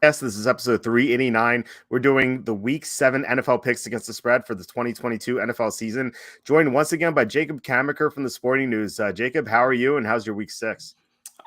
Yes, this is episode 389. We're doing the week 7 NFL picks against the spread for the 2022 NFL season. Joined once again by Jacob Kamaker from the Sporting News. Jacob, how are you and how's your week 6?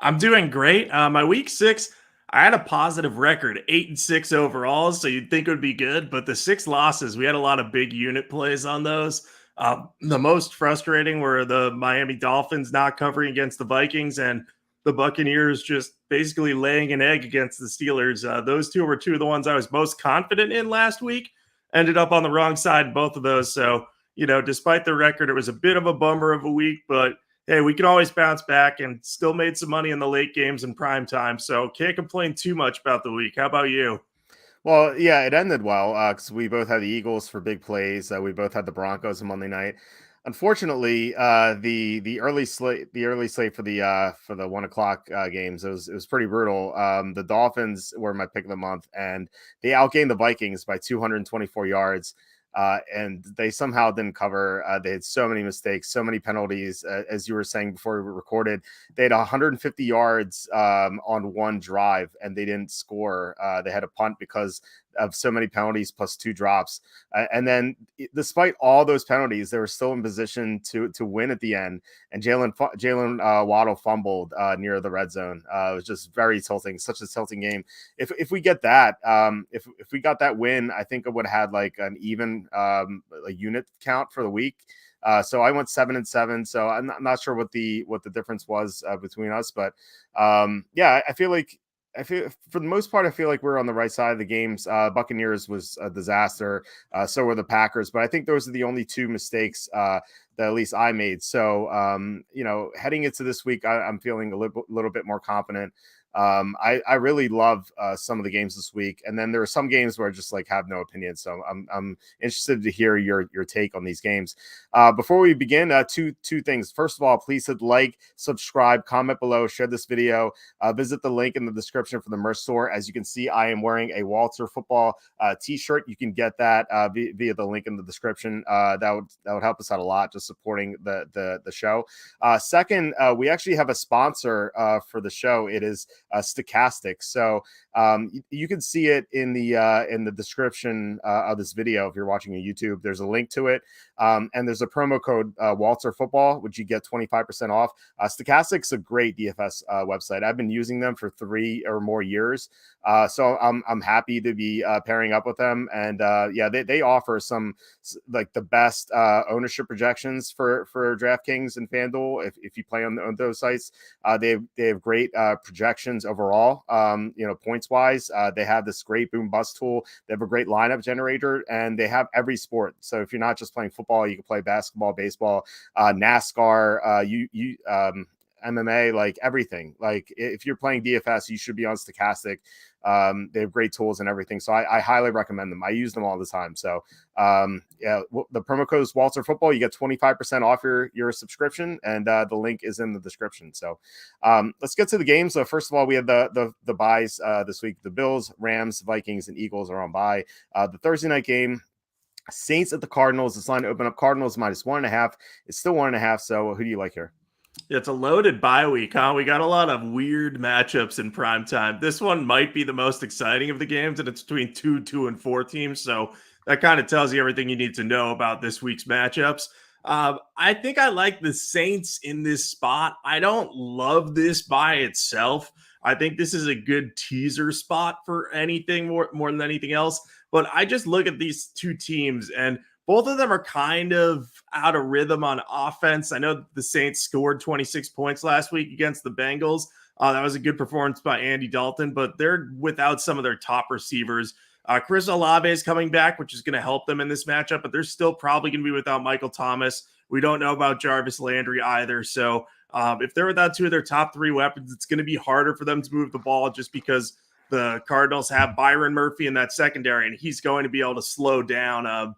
I'm doing great. My week 6, I had a positive record, 8-6 overall, so you'd think it would be good. But the 6 losses, we had a lot of big unit plays on those. The most frustrating were the Miami Dolphins not covering against the Vikings and the Buccaneers just basically laying an egg against the Steelers. Those two were two of the ones I was most confident in last week. Ended up on the wrong side in both of those. So, despite the record, it was a bit of a bummer of a week, but hey, we can always bounce back and still made some money in the late games in prime time. So can't complain too much about the week. How about you? Well, yeah, it ended well because we both had the Eagles for big plays. We both had the Broncos on Monday night. Unfortunately, the early slate for the 1 o'clock games, it was pretty brutal. The Dolphins were my pick of the month, and they outgained the Vikings by 224 yards. And they somehow didn't cover. They had so many mistakes, so many penalties. As you were saying before we recorded, they had 150 yards on one drive, and they didn't score. They had a punt because of so many penalties plus 2 drops. And then, despite all those penalties, they were still in position to win at the end. And Jalen Waddle fumbled near the red zone. It was just very tilting, such a tilting game. If we get that, if we got that win, I think it would have had like an even a unit count for the week. So I went 7-7. So I'm not sure what the difference was between us, but yeah, I feel for the most part, I feel like we're on the right side of the games. Buccaneers was a disaster. So were the Packers, but I think those are the only 2 mistakes that at least I made. So, heading into this week, I'm feeling a little bit more confident. I really love some of the games this week, and then there are some games where I just like have no opinion. So I'm interested to hear your take on these games. Before we begin, two things. First of all, please hit like, subscribe, comment below, share this video. Visit the link in the description for the merch store. As you can see, I am wearing a Walter football t-shirt. You can get that via the link in the description. That would help us out a lot, just supporting the show. Second, we actually have a sponsor for the show. It is Stochastic. So you can see it in the description of this video if you're watching on YouTube. There's a link to it, and there's a promo code Walter Football, which you get 25% off. Stochastic's a great DFS website. I've been using them for 3 or more years, so I'm happy to be pairing up with them. And yeah, they offer some like the best ownership projections for DraftKings and FanDuel if you play on those sites. They have great projections overall. Points wise, they have this great boom bust tool. They have a great lineup generator, and they have every sport. So if you're not just playing football, you can play basketball, baseball, NASCAR, MMA, like everything. Like if you're playing DFS, you should be on Stochastic. They have great tools and everything. So I highly recommend them. I use them all the time. So yeah, the promo code is Walter Football. You get 25% off your subscription, and the link is in the description. So let's get to the games. So first of all, we have the buys this week. The Bills, Rams, Vikings, and Eagles are on bye. The Thursday night game, Saints at the Cardinals. This line open up Cardinals -1.5. It's still 1.5. So who do you like here? It's a loaded bye week, huh? We got a lot of weird matchups in prime time. This one might be the most exciting of the games, and it's between 2 and 4 teams. So that kind of tells you everything you need to know about this week's matchups. I think I like the Saints in this spot. I don't love this by itself. I think this is a good teaser spot for anything more than anything else. But I just look at these 2 teams, and both of them are kind of out of rhythm on offense. I know the Saints scored 26 points last week against the Bengals. That was a good performance by Andy Dalton, but they're without some of their top receivers. Chris Olave is coming back, which is going to help them in this matchup, but they're still probably going to be without Michael Thomas. We don't know about Jarvis Landry either. So if they're without 2 of their top 3 weapons, it's going to be harder for them to move the ball just because the Cardinals have Byron Murphy in that secondary, and he's going to be able to slow down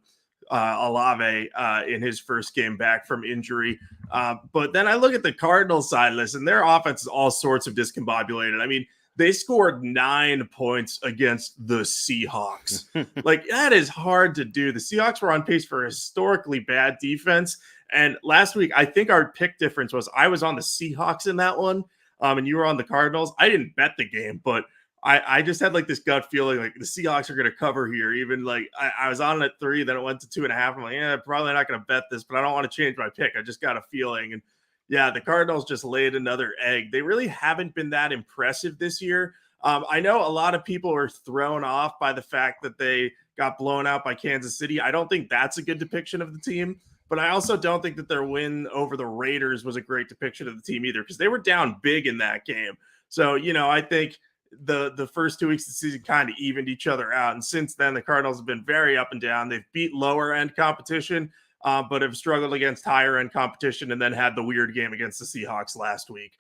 Olave in his first game back from injury. But then I look at the Cardinals side of this, and their offense is all sorts of discombobulated. I mean, they scored 9 points against the Seahawks. Like, that is hard to do. The Seahawks were on pace for a historically bad defense. And last week, I think our pick difference was I was on the Seahawks in that one, and you were on the Cardinals. I didn't bet the game, but I just had like this gut feeling like the Seahawks are going to cover here. Even like I was on it at 3, then it went to 2.5. I'm like, yeah, probably not going to bet this, but I don't want to change my pick. I just got a feeling. And yeah, the Cardinals just laid another egg. They really haven't been that impressive this year. I know a lot of people are thrown off by the fact that they got blown out by Kansas City. I don't think that's a good depiction of the team, but I also don't think that their win over the Raiders was a great depiction of the team either, because they were down big in that game. So, I think the first 2 weeks of the season kind of evened each other out. And since then, the Cardinals have been very up and down. They've beat lower end competition, but have struggled against higher end competition, and then had the weird game against the Seahawks last week.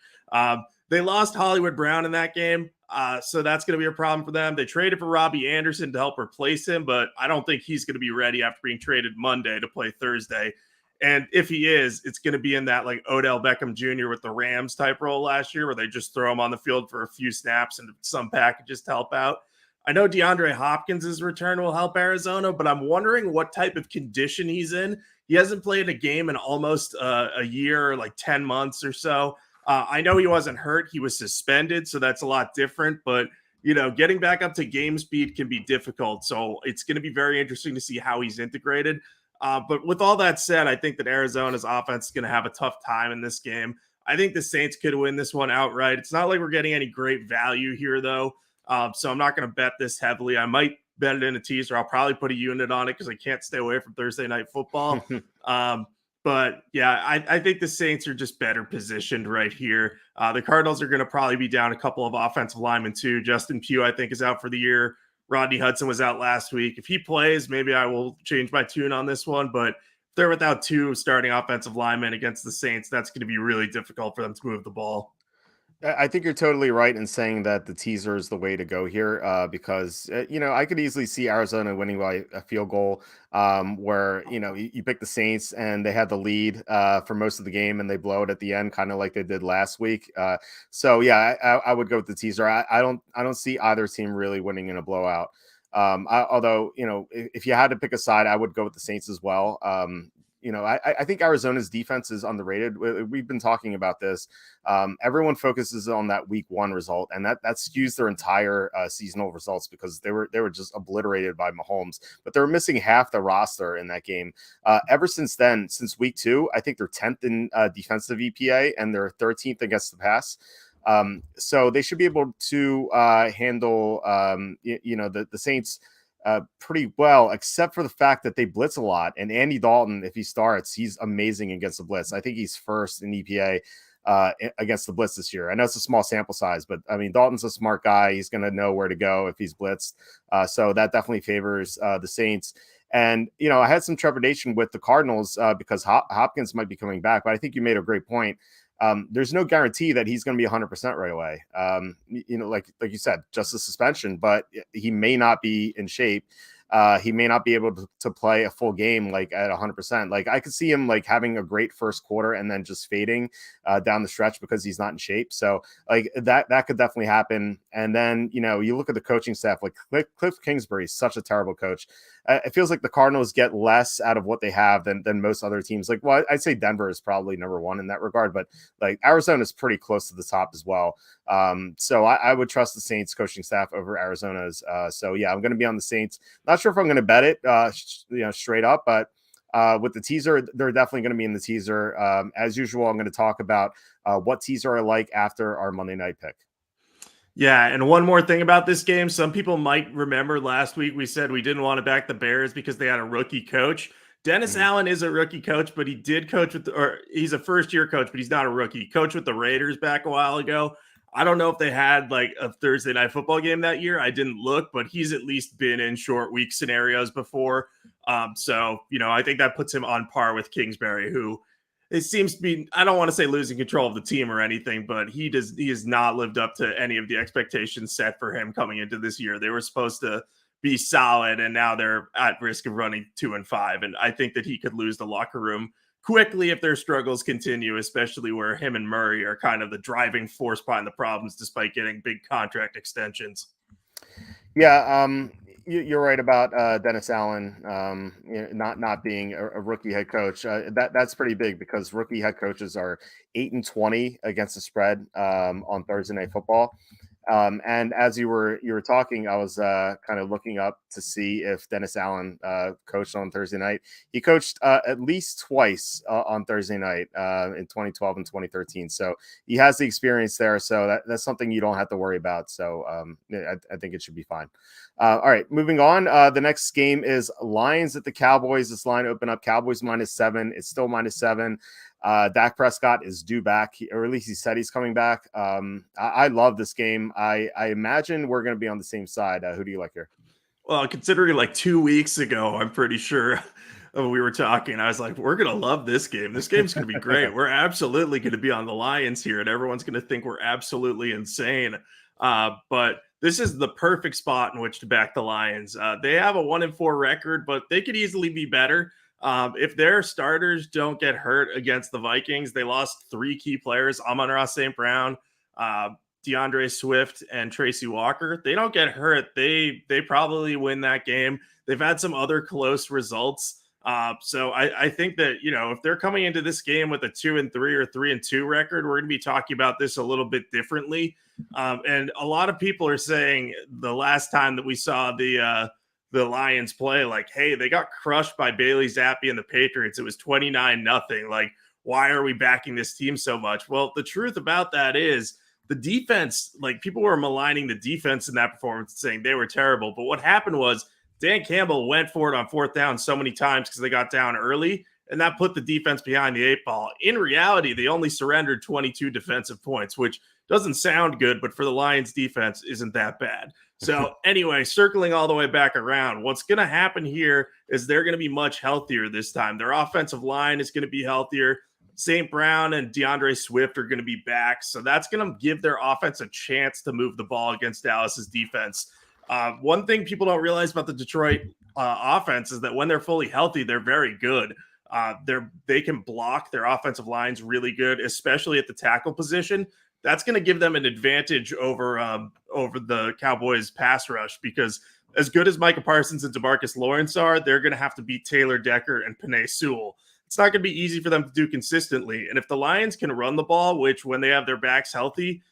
They lost Hollywood Brown in that game, so that's going to be a problem for them. They traded for Robbie Anderson to help replace him, but I don't think he's going to be ready after being traded Monday to play Thursday. And if he is, it's going to be in that like Odell Beckham Jr. with the Rams type role last year, where they just throw him on the field for a few snaps and some packages to help out. I know DeAndre Hopkins' return will help Arizona, but I'm wondering what type of condition he's in. He hasn't played a game in almost a year, like 10 months or so. I know he wasn't hurt. He was suspended, so that's a lot different. But, getting back up to game speed can be difficult. So it's going to be very interesting to see how he's integrated. But with all that said, I think that Arizona's offense is going to have a tough time in this game. I think the Saints could win this one outright. It's not like we're getting any great value here, though. So I'm not going to bet this heavily. I might bet it in a teaser. I'll probably put a unit on it because I can't stay away from Thursday night football. But yeah, I think the Saints are just better positioned right here. The Cardinals are going to probably be down a couple of offensive linemen too. Justin Pugh, I think, is out for the year. Rodney Hudson was out last week. If he plays, maybe I will change my tune on this one. But if they're without 2 starting offensive linemen against the Saints, that's going to be really difficult for them to move the ball. I think you're totally right in saying that the teaser is the way to go here, because I could easily see Arizona winning by a field goal, where you pick the Saints and they had the lead for most of the game and they blow it at the end, kind of like they did last week. So yeah, I would go with the teaser. I don't see either team really winning in a blowout. Although if you had to pick a side, I would go with the Saints as well. I think Arizona's defense is underrated. We've been talking about this. Everyone focuses on that week 1 result, and that skews their entire seasonal results, because they were just obliterated by Mahomes. But they were missing half the roster in that game. Ever since then, since week 2, I think they're 10th in defensive EPA and they're 13th against the pass. So they should be able to handle the Saints pretty well, except for the fact that they blitz a lot. And Andy Dalton, if he starts, he's amazing against the blitz. I think he's first in EPA against the blitz this year. I know it's a small sample size, but I mean, Dalton's a smart guy. He's going to know where to go if he's blitzed. So that definitely favors the Saints. And, I had some trepidation with the Cardinals because Hopkins might be coming back, but I think you made a great point. There's no guarantee that he's going to be 100% right away. Like you said, just a suspension, but he may not be in shape. He may not be able to play a full game like at 100%. Like I could see him like having a great first quarter and then just fading down the stretch because he's not in shape. So like that could definitely happen. And then you look at the coaching staff. Like Cliff Kingsbury is such a terrible coach. It feels like the Cardinals get less out of what they have than most other teams. Like, well, I'd say Denver is probably number 1 in that regard, but like Arizona is pretty close to the top as well. So I would trust the Saints coaching staff over Arizona's. So yeah, I'm going to be on the Saints. Not sure if I'm going to bet it, straight up, but with the teaser, they're definitely going to be in the teaser. As usual, I'm going to talk about what teaser I like after our Monday night pick. Yeah, and one more thing about this game. Some people might remember last week we said we didn't want to back the Bears because they had a rookie coach. Dennis Allen is a rookie coach, but he did coach or he's a first-year coach, but he's not a rookie. He coached with the Raiders back a while ago. I don't know if they had like a Thursday night football game that year. I didn't look, but he's at least been in short week scenarios before. So, I think that puts him on par with Kingsbury, who it seems to be, I don't want to say losing control of the team or anything, but he has not lived up to any of the expectations set for him coming into this year. They were supposed to be solid, and now they're at risk of running 2-5. And I think that he could lose the locker room quickly if their struggles continue, especially where him and Murray are kind of the driving force behind the problems, despite getting big contract extensions. Yeah, you're right about Dennis Allen not being a rookie head coach. That's pretty big because rookie head coaches are 8-20 against the spread on Thursday Night Football. And as you were talking, I was kind of looking up to see if Dennis Allen coached on Thursday night. He coached at least twice on Thursday night in 2012 and 2013. So he has the experience there. So that's something you don't have to worry about. So I think it should be fine. All right, moving on. The next game is Lions at the Cowboys. This line opened up Cowboys -7. It's still -7. Dak Prescott is due back, or at least he said he's coming back. I love this game. I imagine we're going to be on the same side. Who do you like here? Well, considering like 2 weeks ago, I'm pretty sure we were talking. I was like, we're going to love this game. This game's going to be great. We're absolutely going to be on the Lions here, and everyone's going to think we're absolutely insane. But this is the perfect spot in which to back the Lions. They have a 1-4 record, but they could easily be better. If their starters don't get hurt against the Vikings, they lost 3 key players: Amon-Ra St. Brown, DeAndre Swift, and Tracy Walker. They don't get hurt, they probably win that game. They've had some other close results. So I think that, if they're coming into this game with a 2-3 or 3-2 record, we're going to be talking about this a little bit differently. And a lot of people are saying the last time that we saw the Lions play, like, hey, they got crushed by Bailey Zappi and the Patriots. It was 29-0. Like, why are we backing this team so much? Well, the truth about that is the defense, like, people were maligning the defense in that performance, saying they were terrible. But what happened was Dan Campbell went for it on 4th down so many times because they got down early, and that put the defense behind the 8 ball. In reality, they only surrendered 22 defensive points, which doesn't sound good, but for the Lions defense isn't that bad. So anyway, circling all the way back around, what's going to happen here is they're going to be much healthier this time. Their offensive line is going to be healthier. St. Brown and DeAndre Swift are going to be back. So that's going to give their offense a chance to move the ball against Dallas's defense. One thing people don't realize about the Detroit offense is that when they're fully healthy, they're very good. They can block. Their offensive line's really good, especially at the tackle position. That's going to give them an advantage over the Cowboys pass rush, because as good as Micah Parsons and DeMarcus Lawrence are, they're going to have to beat Taylor Decker and Penei Sewell. It's not going to be easy for them to do consistently. And if the Lions can run the ball, which when they have their backs healthy,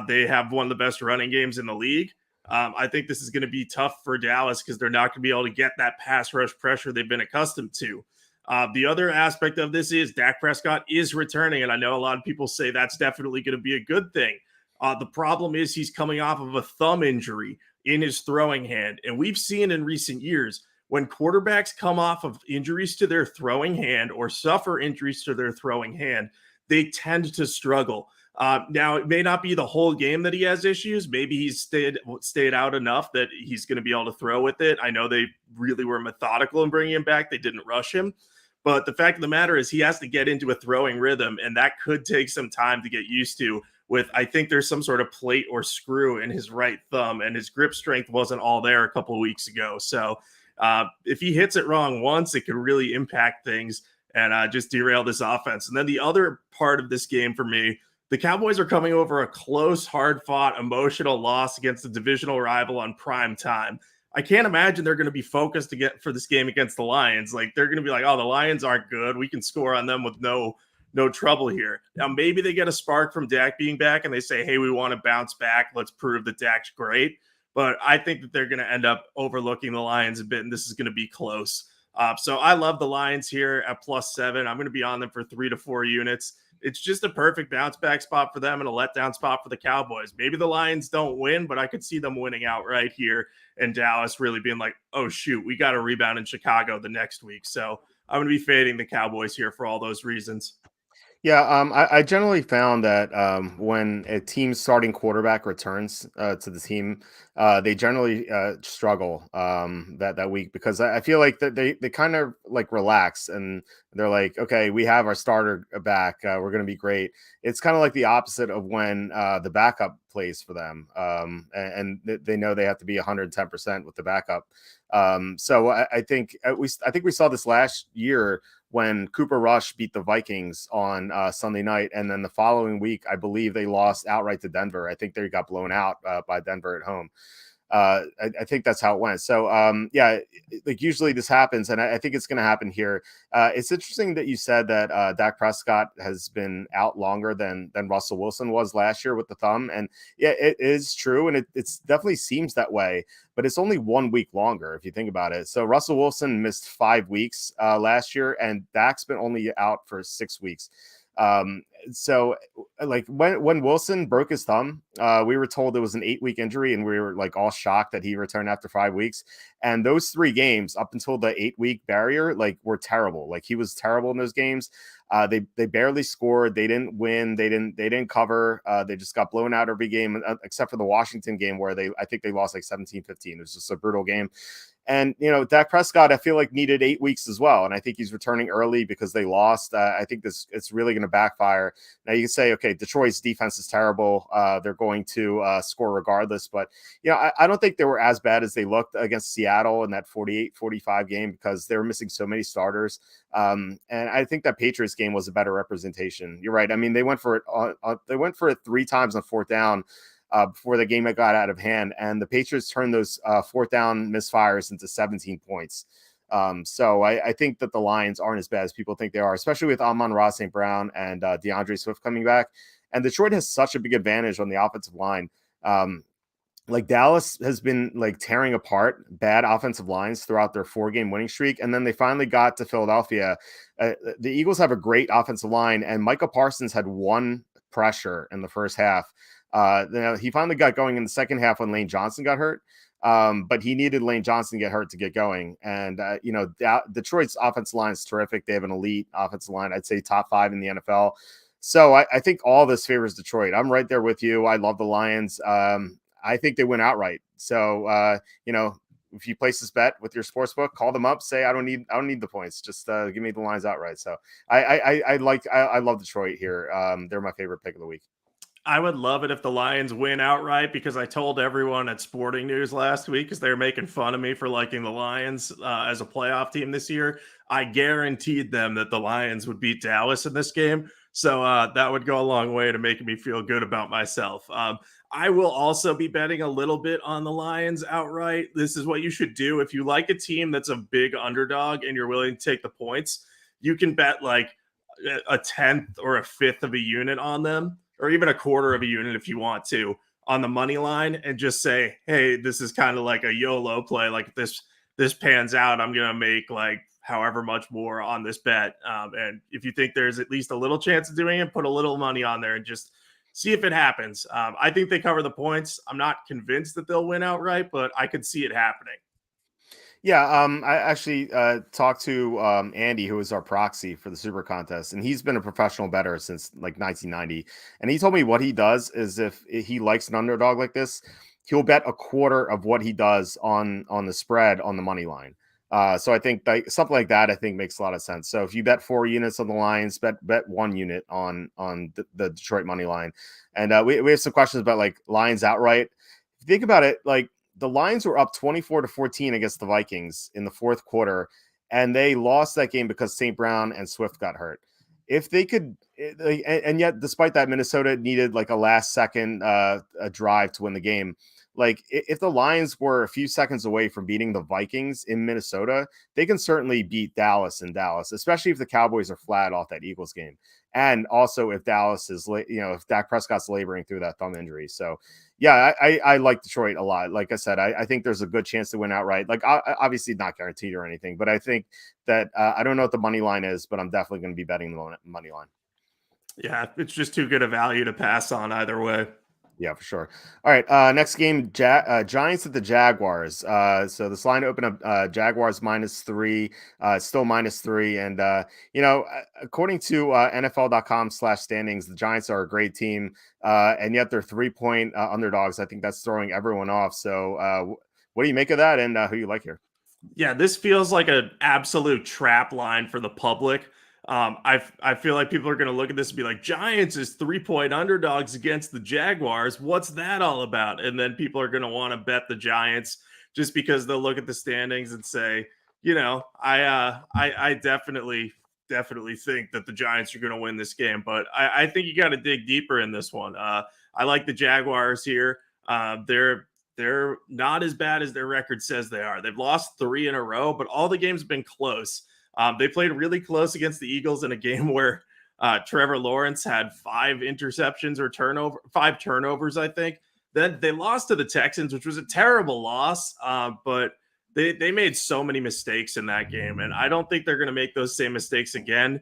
they have one of the best running games in the league. I think this is going to be tough for Dallas because they're not going to be able to get that pass rush pressure they've been accustomed to. The other aspect of this is Dak Prescott is returning, and I know a lot of people say that's definitely going to be a good thing. The problem is he's coming off of a thumb injury in his throwing hand, and we've seen in recent years when quarterbacks come off of injuries to their throwing hand or suffer injuries to their throwing hand, they tend to struggle. Now, it may not be the whole game that he has issues. Maybe he's stayed out enough that he's going to be able to throw with it. I know they really were methodical in bringing him back. They didn't rush him. But the fact of the matter is he has to get into a throwing rhythm, and that could take some time to get used to. I think there's some sort of plate or screw in his right thumb, and his grip strength wasn't all there a couple of weeks ago. So if he hits it wrong once, it could really impact things and just derail this offense. And then the other part of this game for me, the Cowboys are coming over a close, hard-fought, emotional loss against a divisional rival on prime time. I can't imagine they're going to be focused for this game against the Lions. Like, they're going to be like, oh, the Lions aren't good. We can score on them with no trouble here. Now, maybe they get a spark from Dak being back and they say, hey, we want to bounce back. Let's prove that Dak's great. But I think that they're going to end up overlooking the Lions a bit, and this is going to be close. So I love the Lions here at +7. I'm going to be on them for 3 to 4 units. It's just a perfect bounce back spot for them and a letdown spot for the Cowboys. Maybe the Lions don't win, but I could see them winning outright here, and Dallas really being like, oh, shoot, we got a rebound in Chicago the next week. So I'm going to be fading the Cowboys here for all those reasons. Yeah, I generally found that when a team's starting quarterback returns to the team, they generally struggle that week, because I feel like that they kind of like relax and they're like, okay, we have our starter back, we're going to be great. It's kind of like the opposite of when the backup plays for them, and they know they have to be 110% with the backup. So I think we saw this last year when Cooper Rush beat the Vikings on Sunday night. And then the following week, I believe they lost outright to Denver. I think they got blown out by Denver at home. I think that's how it went. So yeah, like usually this happens, and I think it's going to happen here. It's interesting that you said that Dak Prescott has been out longer than Russell Wilson was last year with the thumb, and yeah, it is true, and it's definitely seems that way. But it's only 1 week longer if you think about it. So Russell Wilson missed 5 weeks last year, and Dak's been only out for 6 weeks. So like when Wilson broke his thumb, we were told it was an 8-week injury, and we were like all shocked that he returned after 5 weeks. And those 3 games up until the 8-week barrier, like were terrible. Like he was terrible in those games. They barely scored. They didn't win. They didn't cover. They just got blown out every game except for the Washington game where I think they lost like 17-15. It was just a brutal game. And, Dak Prescott, I feel like needed 8 weeks as well. And I think he's returning early because they lost. I think it's really going to backfire. Now you can say, okay, Detroit's defense is terrible. They're going to score regardless. But, I don't think they were as bad as they looked against Seattle in that 48-45 game because they were missing so many starters. And I think that Patriots game was a better representation. You're right. I mean, they went for it 3 times on 4th down. Before the game got out of hand, and the Patriots turned those 4th down misfires into 17 points. So I think that the Lions aren't as bad as people think they are, especially with Amon-Ra St. Brown and DeAndre Swift coming back. And Detroit has such a big advantage on the offensive line. Like Dallas has been like tearing apart bad offensive lines throughout their 4-game winning streak. And then they finally got to Philadelphia. The Eagles have a great offensive line, and Micah Parsons had 1 pressure in the first half. He finally got going in the second half when Lane Johnson got hurt. But he needed Lane Johnson to get hurt to get going. And, Detroit's offensive line is terrific. They have an elite offensive line. I'd say top 5 in the NFL. So I think all this favors Detroit. I'm right there with you. I love the Lions. I think they win outright. So, if you place this bet with your sports book, call them up, say, I don't need the points. Just give me the Lions outright. So I love Detroit here. They're my favorite pick of the week. I would love it if the Lions win outright, because I told everyone at Sporting News last week, because they were making fun of me for liking the Lions as a playoff team this year. I guaranteed them that the Lions would beat Dallas in this game. So that would go a long way to making me feel good about myself. I will also be betting a little bit on the Lions outright. This is what you should do. If you like a team that's a big underdog and you're willing to take the points, you can bet like a 10th or a 5th of a unit on them, or even a quarter of a unit if you want to, on the money line, and just say, hey, this is kind of like a YOLO play. Like if this pans out, I'm going to make like however much more on this bet. And if you think there's at least a little chance of doing it, put a little money on there and just see if it happens. I think they cover the points. I'm not convinced that they'll win outright, but I could see it happening. Yeah, I actually talked to Andy, who is our proxy for the Super Contest, and he's been a professional bettor since like 1990. And he told me what he does is if he likes an underdog like this, he'll bet a quarter of what he does on the spread on the money line. So I think like something like that, I think makes a lot of sense. So if you bet 4 units on the Lions, bet 1 unit on the Detroit money line. And we have some questions about like Lions outright. If you think about it, like, the Lions were up 24-14 against the Vikings in the 4th quarter, and they lost that game because St. Brown and Swift got hurt. If they could, and yet despite that, Minnesota needed like a last second a drive to win the game. Like if the Lions were a few seconds away from beating the Vikings in Minnesota, they can certainly beat Dallas in Dallas, especially if the Cowboys are flat off that Eagles game. And also if Dallas is, if Dak Prescott's laboring through that thumb injury. So yeah, I like Detroit a lot. Like I said, I think there's a good chance to win outright. Like obviously not guaranteed or anything, but I think that I don't know what the money line is, but I'm definitely going to be betting the money line. Yeah, it's just too good a value to pass on either way. Yeah, for sure. All right. Next game, Giants at the Jaguars. So this line opened up Jaguars -3, still -3. And, according to NFL.com/standings, the Giants are a great team. And yet they're 3-point underdogs. I think that's throwing everyone off. So what do you make of that, and who you like here? Yeah, this feels like an absolute trap line for the public. I feel like people are going to look at this and be like, Giants is 3-point underdogs against the Jaguars. What's that all about? And then people are going to want to bet the Giants just because they'll look at the standings and say, I definitely think that the Giants are going to win this game. But I think you got to dig deeper in this one. I like the Jaguars here. They're they're not as bad as their record says they are. They've lost 3 in a row, but all the games have been close. They played really close against the Eagles in a game where Trevor Lawrence had 5 interceptions or 5 turnovers, I think. Then they lost to the Texans, which was a terrible loss, but they made so many mistakes in that game, and I don't think they're going to make those same mistakes again.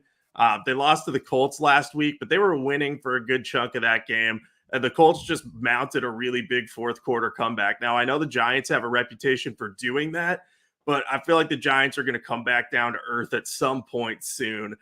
They lost to the Colts last week, but they were winning for a good chunk of that game. And the Colts just mounted a really big fourth quarter comeback. Now, I know the Giants have a reputation for doing that, but I feel like the Giants are going to come back down to earth at some point soon.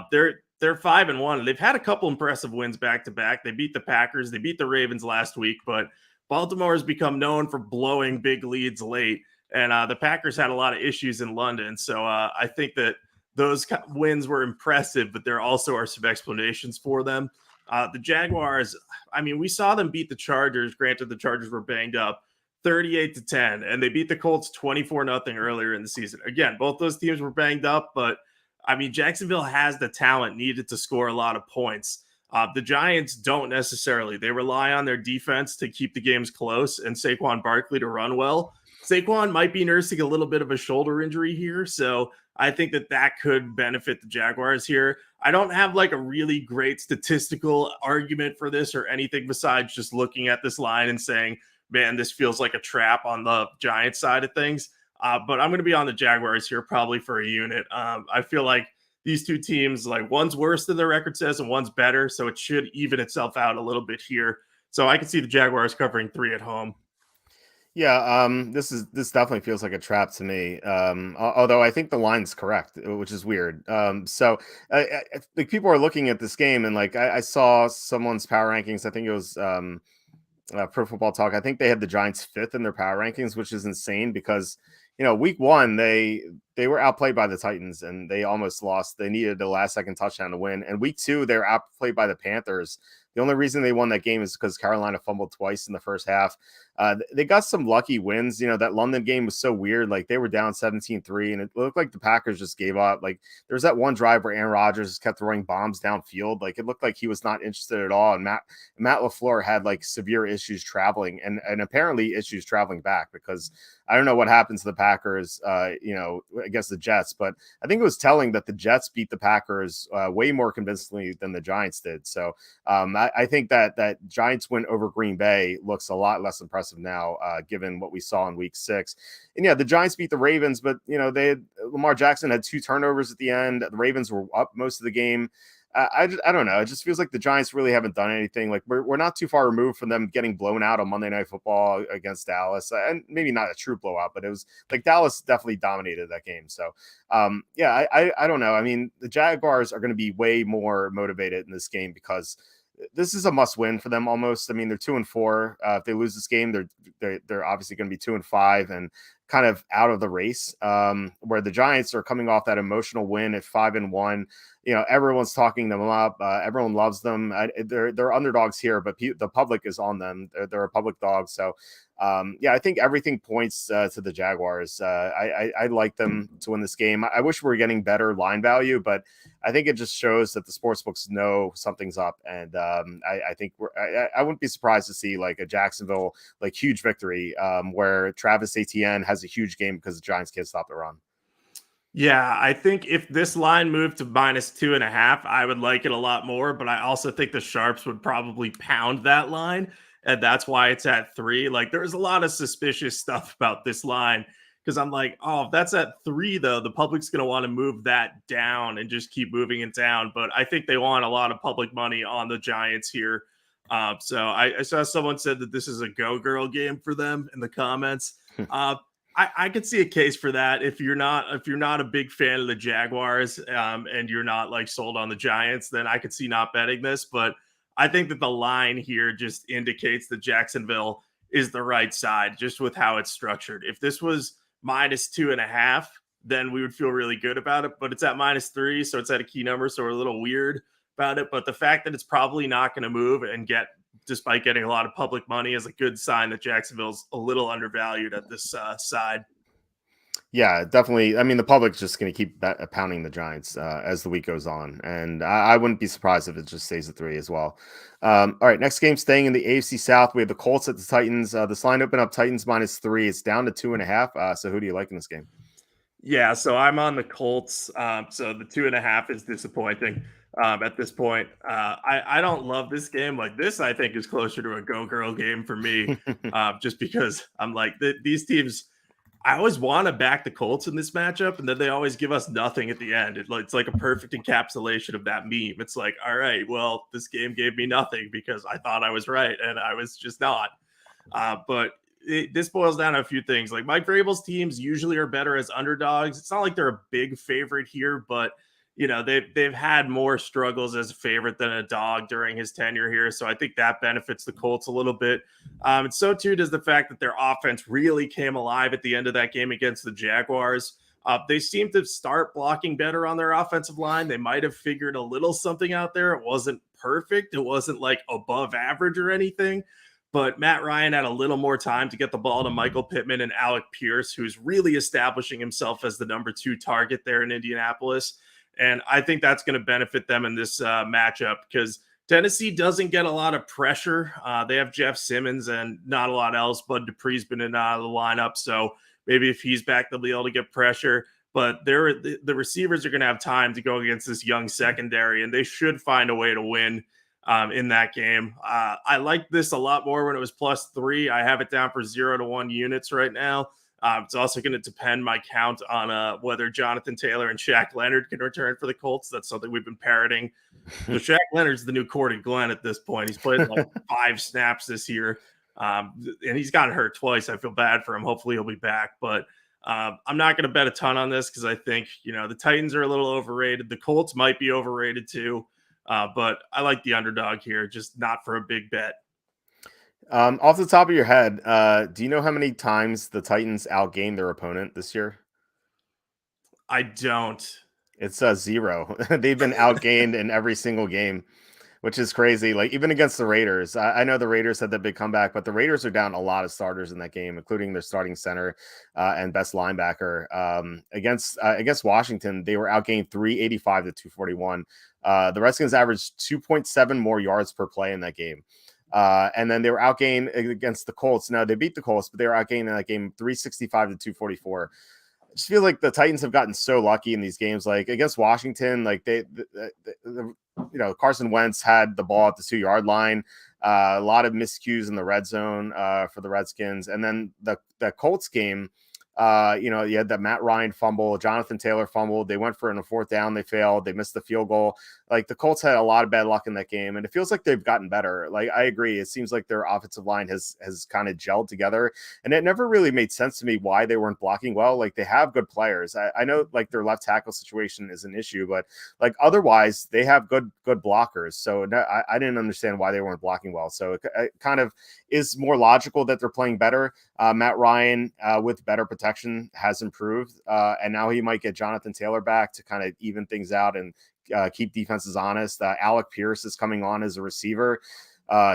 They're 5-1. They've had a couple impressive wins back to back. They beat the Packers. They beat the Ravens last week, but Baltimore has become known for blowing big leads late. And the Packers had a lot of issues in London. So I think that those wins were impressive, but there also are some explanations for them. The Jaguars, I mean, we saw them beat the Chargers. Granted, the Chargers were banged up 38-10, and they beat the Colts 24-0 earlier in the season. Again, both those teams were banged up, but I mean, Jacksonville has the talent needed to score a lot of points. The Giants don't necessarily. They rely on their defense to keep the games close and Saquon Barkley to run well. Saquon might be nursing a little bit of a shoulder injury here, so I think that could benefit the Jaguars here. I don't have like a really great statistical argument for this or anything besides just looking at this line and saying, man, this feels like a trap on the Giants side of things. But I'm going to be on the Jaguars here probably for a unit. I feel like these two teams, like one's worse than their record says and one's better, so it should even itself out a little bit here. So I can see the Jaguars covering 3 at home. Yeah, this definitely feels like a trap to me. Although I think the line's correct, which is weird. Like people are looking at this game, and like I saw someone's power rankings. I think it was Pro Football Talk. I think they had the Giants 5th in their power rankings, which is insane because week 1 they were outplayed by the Titans and they almost lost. They needed the last second touchdown to win. And week 2 they were outplayed by the Panthers. The only reason they won that game is because Carolina fumbled twice in the first half. They got some lucky wins. That London game was so weird. Like they were down 17-3 and it looked like the Packers just gave up. Like there was that one drive where Aaron Rodgers kept throwing bombs downfield. Like it looked like he was not interested at all. And Matt LaFleur had like severe issues traveling and apparently issues traveling back because I don't know what happened to the Packers, against the Jets, but I think it was telling that the Jets beat the Packers way more convincingly than the Giants did. So I think that Giants win over Green Bay looks a lot less impressive now, given what we saw in week 6. And yeah, the Giants beat the Ravens, but Lamar Jackson had 2 turnovers at the end. The Ravens were up most of the game. I don't know. It just feels like the Giants really haven't done anything. Like we're not too far removed from them getting blown out on Monday Night Football against Dallas, and maybe not a true blowout, but it was like Dallas definitely dominated that game. So I don't know. I mean, the Jaguars are going to be way more motivated in this game because this is a must win for them almost. I mean, they're 2-4. If they lose this game, they're obviously going to be 2-5 and kind of out of the race. Where the Giants are coming off that emotional win at 5-1. Everyone's talking them up. Everyone loves them. They're underdogs here, but the public is on them. They're a public dog. So I think everything points to the Jaguars. I like them to win this game. I wish we were getting better line value, but I think it just shows that the sportsbooks know something's up. And I think I wouldn't be surprised to see like a Jacksonville like huge victory where Travis Etienne has a huge game because the Giants can't stop the run. Yeah, I think if this line moved to -2.5, I would like it a lot more. But I also think the Sharps would probably pound that line. And that's why it's at 3. Like there's a lot of suspicious stuff about this line because I'm like, oh, if that's at 3, though, the public's going to want to move that down and just keep moving it down. But I think they want a lot of public money on the Giants here. So I saw someone said that this is a go girl game for them in the comments. I could see a case for that if you're not a big fan of the Jaguars and you're not like sold on the Giants, then I could see not betting this. But I think that the line here just indicates that Jacksonville is the right side, just with how it's structured. If this was -2.5, then we would feel really good about it. But it's at -3, so it's at a key number, so we're a little weird about it. But the fact that it's probably not going to move and despite getting a lot of public money, is a good sign that Jacksonville's a little undervalued at this side. Yeah, definitely. I mean, the public's just going to keep pounding the Giants as the week goes on, and I wouldn't be surprised if it just stays at 3 as well. All right, next game, staying in the AFC South, we have the Colts at the Titans. This line opened up Titans -3. It's down to 2.5. So who do you like in this game? Yeah, so I'm on the Colts. So the 2.5 is disappointing at this point. I don't love this game. Like this, I think is closer to a go girl game for me, just because I'm like these teams. I always want to back the Colts in this matchup, and then they always give us nothing at the end. It's like a perfect encapsulation of that meme. It's like, all right, well, this game gave me nothing because I thought I was right, and I was just not. But this boils down to a few things. Like Mike Vrabel's teams usually are better as underdogs. It's not like they're a big favorite here, but they've had more struggles as a favorite than a dog during his tenure here. So I think that benefits the Colts a little bit. And so too does the fact that their offense really came alive at the end of that game against the Jaguars. They seem to start blocking better on their offensive line. They might have figured a little something out there. It wasn't perfect. It wasn't like above average or anything. But Matt Ryan had a little more time to get the ball to Michael Pittman and Alec Pierce, who's really establishing himself as the number 2 target there in Indianapolis. And I think that's going to benefit them in this matchup because Tennessee doesn't get a lot of pressure. They have Jeff Simmons and not a lot else. Bud Dupree's been in and out of the lineup. So maybe if he's back, they'll be able to get pressure. But the receivers are going to have time to go against this young secondary, and they should find a way to win in that game. I like this a lot more when it was +3. I have it down for 0 to 1 units right now. It's also going to depend my count on whether Jonathan Taylor and Shaq Leonard can return for the Colts. That's something we've been parroting. So Shaq Leonard's the new Cordy Glenn at this point. He's played like 5 snaps this year, and he's gotten hurt twice. I feel bad for him. Hopefully he'll be back. But I'm not going to bet a ton on this because I think, the Titans are a little overrated. The Colts might be overrated too. But I like the underdog here, just not for a big bet. Off the top of your head, do you know how many times the Titans outgained their opponent this year? I don't. It's 0. They've been outgained in every single game, which is crazy. Like even against the Raiders, I know the Raiders had that big comeback, but the Raiders are down a lot of starters in that game, including their starting center and best linebacker. Against Washington, they were outgained 385 to 241. The Redskins averaged 2.7 more yards per play in that game. And then they were outgained against the Colts. Now they beat the Colts, but they were outgained in that game 365 to 244. I just feel like the Titans have gotten so lucky in these games. Like against Washington, like Carson Wentz had the ball at the 2-yard line. A lot of miscues in the red zone for the Redskins. And then the Colts game, you had that Matt Ryan fumble, Jonathan Taylor fumbled. They went for it on a 4th down. They failed. They missed the field goal. Like the Colts had a lot of bad luck in that game, and it feels like they've gotten better. Like I agree. It seems like their offensive line has kind of gelled together, and it never really made sense to me why they weren't blocking well. Like they have good players. I know like their left tackle situation is an issue, but like otherwise they have good blockers. So I didn't understand why they weren't blocking well. So it kind of is more logical that they're playing better. Matt Ryan with better protection has improved, and now he might get Jonathan Taylor back to kind of even things out and keep defenses honest. Alec Pierce is coming on as a receiver.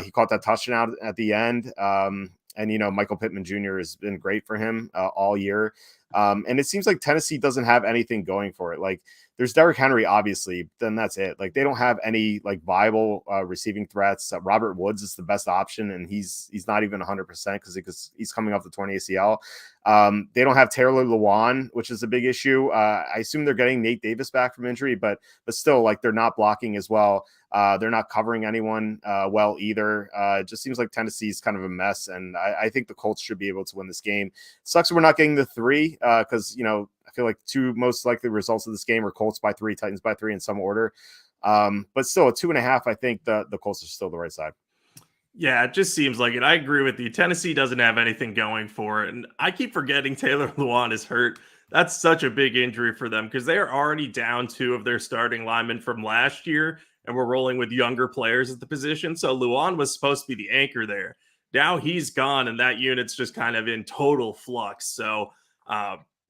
He caught that touchdown at the end. And Michael Pittman Jr. has been great for him all year. And it seems like Tennessee doesn't have anything going for it. Like there's Derrick Henry, obviously, then that's it. Like they don't have any like viable receiving threats. Robert Woods is the best option, and he's not even 100% because he's coming off the torn ACL. They don't have Taylor Lewan, which is a big issue. I assume they're getting Nate Davis back from injury, but still, like they're not blocking as well. They're not covering anyone well either. It just seems like Tennessee's kind of a mess, and I think the Colts should be able to win this game. Sucks we're not getting the 3 because I feel like 2 most likely results of this game are Colts by 3, Titans by 3 in some order. But still, at 2.5, I think the Colts are still the right side. Yeah, it just seems like it. I agree with you. Tennessee doesn't have anything going for it. And I keep forgetting Taylor Lewan is hurt. That's such a big injury for them because they are already down 2 of their starting linemen from last year, and we're rolling with younger players at the position. So Lewan was supposed to be the anchor there. Now he's gone, and that unit's just kind of in total flux. So,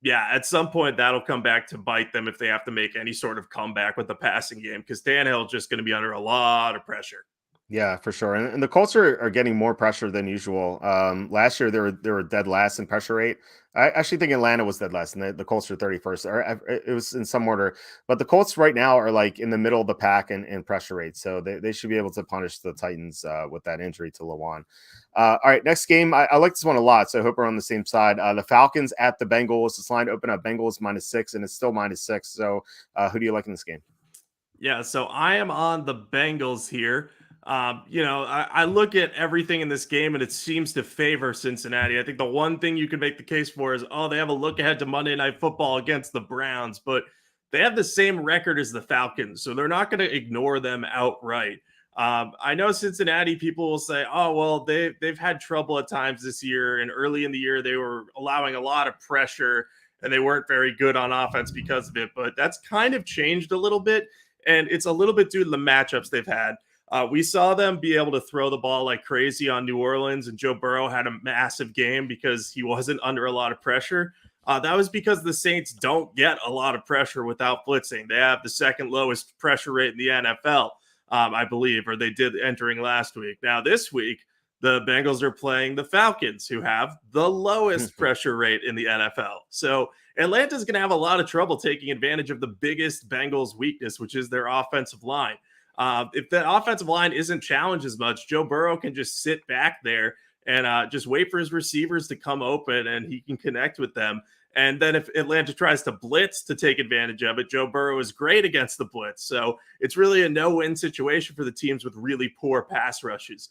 yeah, at some point that'll come back to bite them if they have to make any sort of comeback with the passing game because Tannehill's just going to be under a lot of pressure. Yeah, for sure. And the Colts are getting more pressure than usual. Last year they were dead last in pressure rate. I actually think Atlanta was dead last, and the Colts are 31st. Or it was in some order, but the Colts right now are like in the middle of the pack in pressure rate, so they should be able to punish the Titans with that injury to Lawan. All right, next game. I like this one a lot, so I hope we're on the same side. The Falcons at the Bengals. This line opened up Bengals -6, and it's still -6. So who do you like in this game? Yeah, so I am on the Bengals here. I look at everything in this game and it seems to favor Cincinnati. I think the one thing you can make the case for is, oh, they have a look ahead to Monday Night Football against the Browns, but they have the same record as the Falcons, so they're not going to ignore them outright. I know Cincinnati people will say, oh, well, they've had trouble at times this year, and early in the year they were allowing a lot of pressure and they weren't very good on offense because of it, but that's kind of changed a little bit, and it's a little bit due to the matchups they've had. We saw them be able to throw the ball like crazy on New Orleans, and Joe Burrow had a massive game because he wasn't under a lot of pressure. That was because the Saints don't get a lot of pressure without blitzing. They have the second lowest pressure rate in the NFL, I believe, or they did entering last week. Now, this week, the Bengals are playing the Falcons, who have the lowest pressure rate in the NFL. So Atlanta's going to have a lot of trouble taking advantage of the biggest Bengals weakness, which is their offensive line. If that offensive line isn't challenged as much, Joe Burrow can just sit back there and just wait for his receivers to come open and he can connect with them. And then if Atlanta tries to blitz to take advantage of it, Joe Burrow is great against the blitz. So it's really a no-win situation for the teams with really poor pass rushes.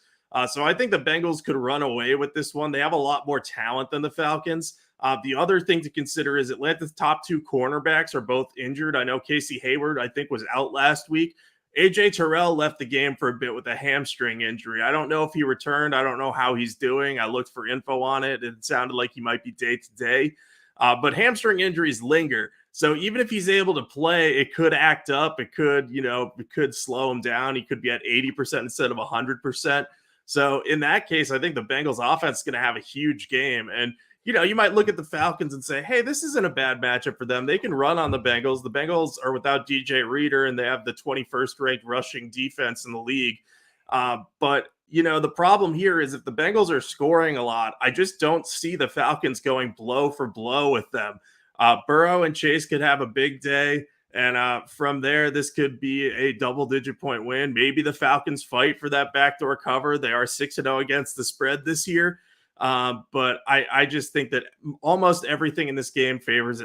So I think the Bengals could run away with this one. They have a lot more talent than the Falcons. The other thing to consider is Atlanta's top two cornerbacks are both injured. I know Casey Hayward, I think, was out last week. AJ Terrell left the game for a bit with a hamstring injury. I don't know if he returned. I don't know how he's doing. I looked for info on it. It sounded like he might be day to day. But hamstring injuries linger. So even if he's able to play, it could act up. It could slow him down. He could be at 80% instead of 100%. So in that case, I think the Bengals offense is going to have a huge game. And you might look at the Falcons and say, hey, this isn't a bad matchup for them. They can run on the Bengals. The Bengals are without DJ Reader, and they have the 21st ranked rushing defense in the league. But the problem here is if the Bengals are scoring a lot, I just don't see the Falcons going blow for blow with them. Burrow and Chase could have a big day. And from there, this could be a double-digit point win. Maybe the Falcons fight for that backdoor cover. They are 6-0 against the spread this year. But I just think that almost everything in this game favors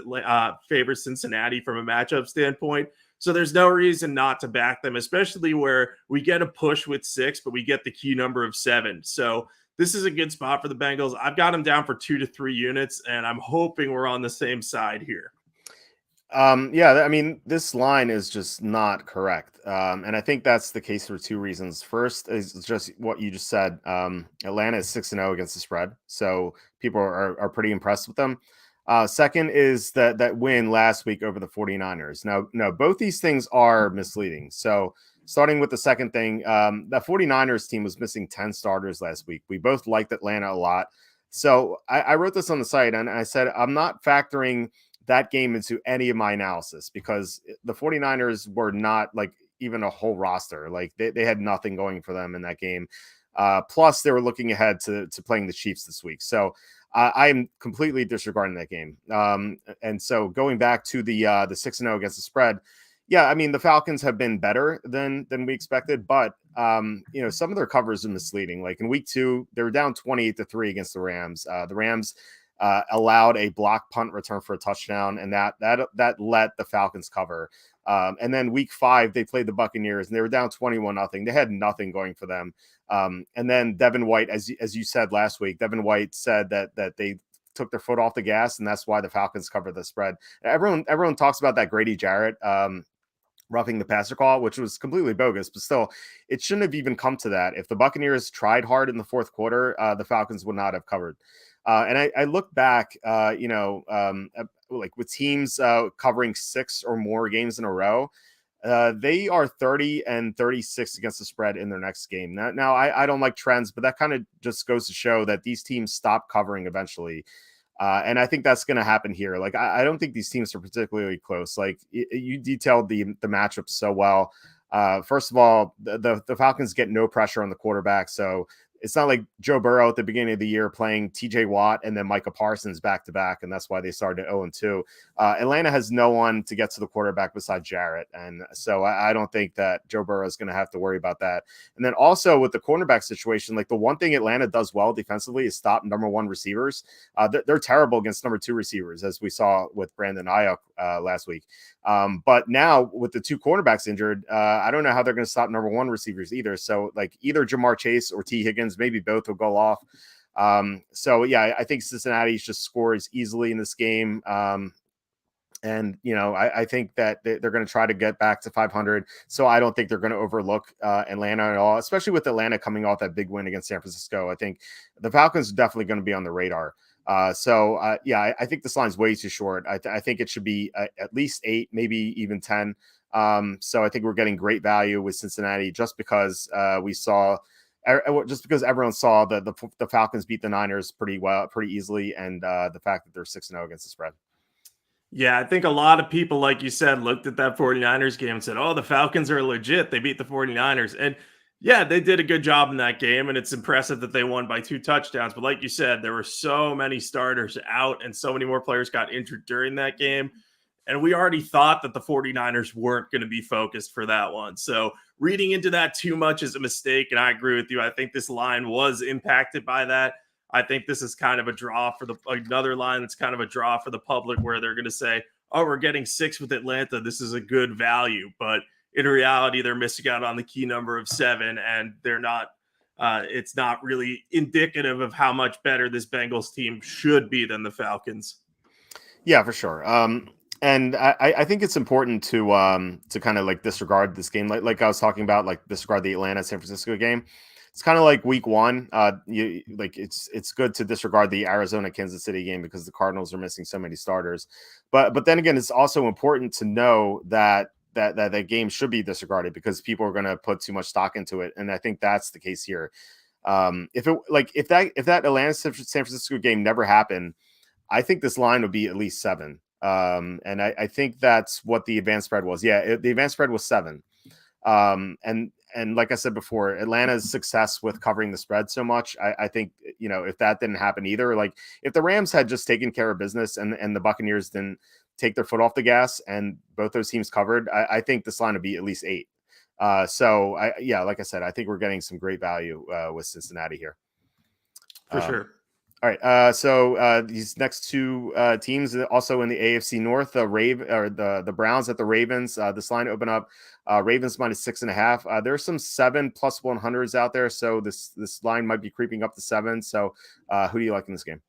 Cincinnati from a matchup standpoint. So there's no reason not to back them, especially where we get a push with 6, but we get the key number of 7. So this is a good spot for the Bengals. I've got them down for 2 to 3 units, and I'm hoping we're on the same side here. Yeah, I mean, this line is just not correct. And I think that's the case for two reasons. First is just what you just said. Atlanta is 6-0 against the spread. So people are pretty impressed with them. Second is that win last week over the 49ers. Now, no, both these things are misleading. So starting with the second thing, the 49ers team was missing 10 starters last week. We both liked Atlanta a lot. So I wrote this on the site and I said, I'm not factoring that game into any of my analysis because the 49ers were not like even a whole roster. Like they had nothing going for them in that game. Plus they were looking ahead to playing the Chiefs this week. So I'm completely disregarding that game. And so going back to the 6-0 against the spread. Yeah, I mean, the Falcons have been better than we expected, but some of their covers are misleading. Like in week 2, they were down 28-3 against the Rams. The Rams allowed a block punt return for a touchdown, and that let the Falcons cover. And then week 5, they played the Buccaneers, and they were down 21-0. They had nothing going for them. And then Devin White, as you said last week, Devin White said that they took their foot off the gas, and that's why the Falcons covered the spread. Everyone talks about that Grady Jarrett roughing the passer call, which was completely bogus, but still, it shouldn't have even come to that. If the Buccaneers tried hard in the fourth quarter, the Falcons would not have covered. And I look back, like with teams covering 6 or more games in a row, they are 30-36 against the spread in their next game. Now I don't like trends, but that kind of just goes to show that these teams stop covering eventually. And I think that's going to happen here. Like, I don't think these teams are particularly close. Like you detailed the matchup so well. First of all, the Falcons get no pressure on the quarterback, so it's not like Joe Burrow at the beginning of the year playing TJ Watt and then Micah Parsons back to back, and that's why they started 0-2. Atlanta has no one to get to the quarterback besides Jarrett, and so I don't think that Joe Burrow is going to have to worry about that. And then also with the cornerback situation, like the one thing Atlanta does well defensively is stop number one receivers. They're terrible against number two receivers, as we saw with Brandon Ayuk last week. But now with the two cornerbacks injured, I don't know how they're going to stop number one receivers either. So like either Jamar Chase or T. Higgins, maybe both will go off. So yeah, I think Cincinnati just scores easily in this game. And, I think that they're going to try to get back to 500. So I don't think they're going to overlook Atlanta at all, especially with Atlanta coming off that big win against San Francisco. I think the Falcons are definitely going to be on the radar. I think this line's way too short. I think it should be at least 8, maybe even 10. So I think we're getting great value with Cincinnati just because everyone saw the Falcons beat the Niners pretty easily, and the fact that they're 6-0 against the spread. Yeah, I think a lot of people, like you said, looked at that 49ers game and said, oh, the Falcons are legit. They beat the 49ers. And yeah, they did a good job in that game, and it's impressive that they won by 2 touchdowns. But like you said, there were so many starters out and so many more players got injured during that game. And we already thought that the 49ers weren't going to be focused for that one. So reading into that too much is a mistake, and I agree with you. I think this line was impacted by that. I think this is kind of a draw for another line that's kind of a draw for the public, where they're going to say, oh, we're getting 6 with Atlanta. This is a good value. But in reality, they're missing out on the key number of 7, and they're not. It's not really indicative of how much better this Bengals team should be than the Falcons. Yeah, for sure. And I think it's important to kind of like disregard this game, like I was talking about, like disregard the Atlanta San Francisco game. It's kind of like week 1. It's good to disregard the Arizona Kansas City game because the Cardinals are missing so many starters. But then again, it's also important to know that game should be disregarded because people are going to put too much stock into it, and I think that's the case here. If that Atlanta San Francisco game never happened, I think this line would be at least 7. And I think that's what the advanced spread was. Yeah, the advanced spread was 7. And like I said before, Atlanta's success with covering the spread so much, I think, if that didn't happen either, like if the Rams had just taken care of business and the Buccaneers didn't take their foot off the gas and both those teams covered, I think this line would be at least 8. Like I said, I think we're getting some great value with Cincinnati here. For sure. All right. So these next 2 teams also in the AFC North, the Browns at the Ravens. This line opened up Ravens -6.5. There's some 7 plus 100s out there, so this line might be creeping up to 7. So who do you like in this game?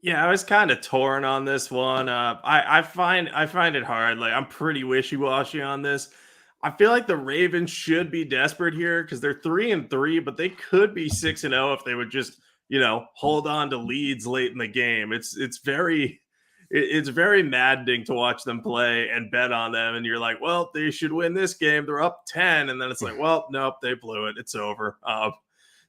Yeah, I was kind of torn on this one. I find it hard. Like, I'm pretty wishy-washy on this. I feel like the Ravens should be desperate here because they're 3-3, but they could be 6-0 if they would just hold on to leads late in the game. It's very maddening to watch them play and bet on them. And you're like, well, they should win this game. They're up 10. And then it's like, well, nope, they blew it. It's over.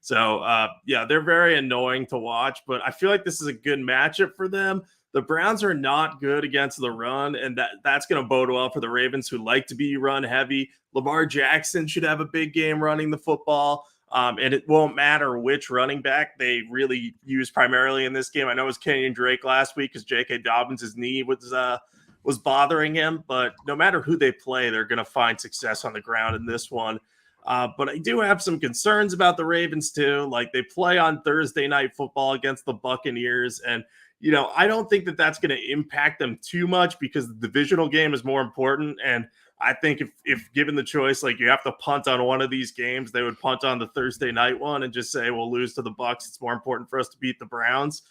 They're very annoying to watch, but I feel like this is a good matchup for them. The Browns are not good against the run, and that's going to bode well for the Ravens, who like to be run heavy. Lamar Jackson should have a big game running the football. And it won't matter which running back they really use primarily in this game. I know it was Kenyon Drake last week because J.K. Dobbins' knee was bothering him. But no matter who they play, they're going to find success on the ground in this one. But I do have some concerns about the Ravens too. Like, they play on Thursday Night Football against the Buccaneers. And, I don't think that that's going to impact them too much because the divisional game is more important. And I think if given the choice, like, you have to punt on one of these games, they would punt on the Thursday night one and just say, we'll lose to the Bucs. It's more important for us to beat the Browns.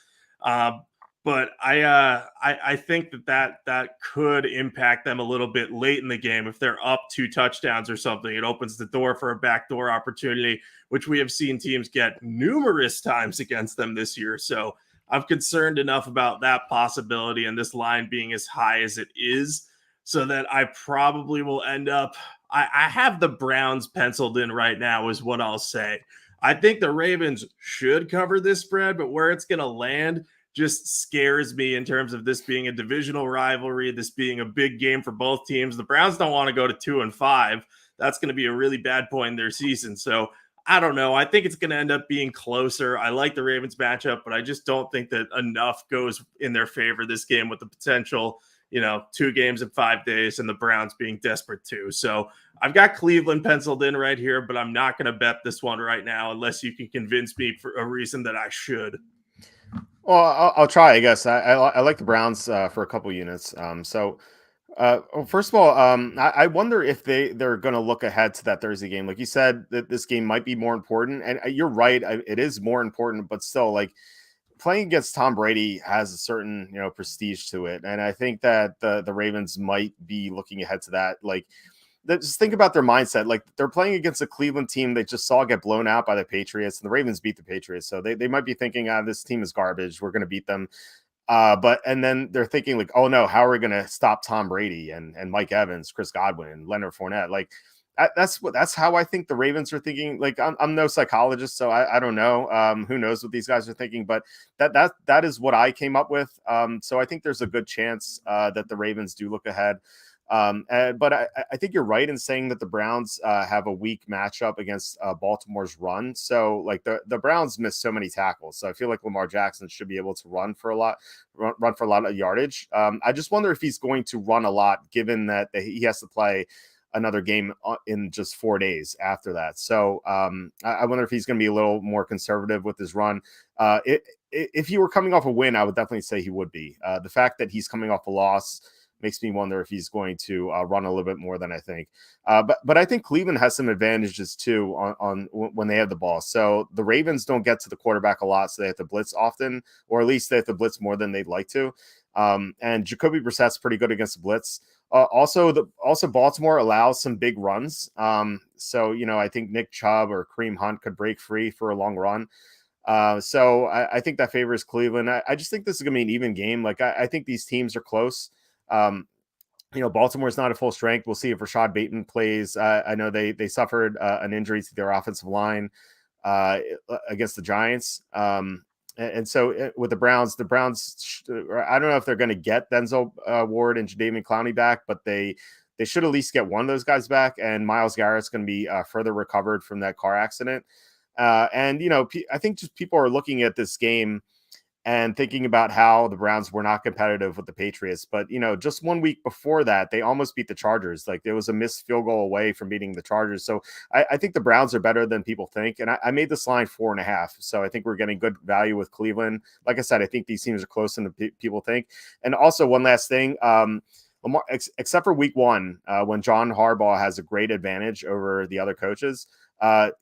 But I think that could impact them a little bit late in the game. If they're up 2 touchdowns or something, it opens the door for a backdoor opportunity, which we have seen teams get numerous times against them this year. So I'm concerned enough about that possibility and this line being as high as it is, so that I probably will end up – I have the Browns penciled in right now is what I'll say. I think the Ravens should cover this spread, but where it's going to land just scares me in terms of this being a divisional rivalry, this being a big game for both teams. The Browns don't want to go to 2-5. that's going to be a really bad point in their season. So I don't know. I think it's going to end up being closer. I like the Ravens matchup, but I just don't think that enough goes in their favor this game with the potential, 2 games in 5 days and the Browns being desperate too. So I've got Cleveland penciled in right here, but I'm not going to bet this one right now unless you can convince me for a reason that I should. Well, I'll try, I guess. I like the Browns for a couple units. First of all, I wonder if they're going to look ahead to that Thursday game. Like you said, that this game might be more important, and you're right, it is more important. But still, like playing against Tom Brady has a certain prestige to it, and I think that the Ravens might be looking ahead to that. Like, just think about their mindset. Like they're playing against a Cleveland team they just saw get blown out by the Patriots, and the Ravens beat the Patriots, so they might be thinking, this team is garbage. We're going to beat them. And then they're thinking like, oh no, how are we going to stop Tom Brady and Mike Evans, Chris Godwin, Leonard Fournette? Like that's how I think the Ravens are thinking. Like I'm no psychologist, so I don't know. Who knows what these guys are thinking, but that is what I came up with. So I think there's a good chance that the Ravens do look ahead. But I think you're right in saying that the Browns have a weak matchup against Baltimore's run. So like the Browns missed so many tackles. So I feel like Lamar Jackson should be able to run for a lot of yardage. I just wonder if he's going to run a lot, given that he has to play another game in just 4 days after that. So I wonder if he's going to be a little more conservative with his run. If he were coming off a win, I would definitely say he would be. The fact that he's coming off a loss makes me wonder if he's going to run a little bit more than I think. But I think Cleveland has some advantages too on when they have the ball. So the Ravens don't get to the quarterback a lot, so they have to blitz often, or at least they have to blitz more than they'd like to. And Jacoby Brissett's pretty good against the blitz. Also Baltimore allows some big runs. So I think Nick Chubb or Kareem Hunt could break free for a long run. So I think that favors Cleveland. I just think this is going to be an even game. Like I think these teams are close. Baltimore's not at full strength. We'll see if Rashad Bateman plays. I know they suffered an injury to their offensive line against the Giants. And so with the Browns, I don't know if they're going to get Denzel Ward and Jadeveon Clowney back, but they should at least get one of those guys back. And Myles Garrett's going to be further recovered from that car accident. I think just people are looking at this game and thinking about how the Browns were not competitive with the Patriots. But, just 1 week before that, they almost beat the Chargers. Like there was a missed field goal away from beating the Chargers. So I think the Browns are better than people think. And I made this line 4.5. So I think we're getting good value with Cleveland. Like I said, I think these teams are closer than people think. And also one last thing, Lamar, except for week 1, when John Harbaugh has a great advantage over the other coaches,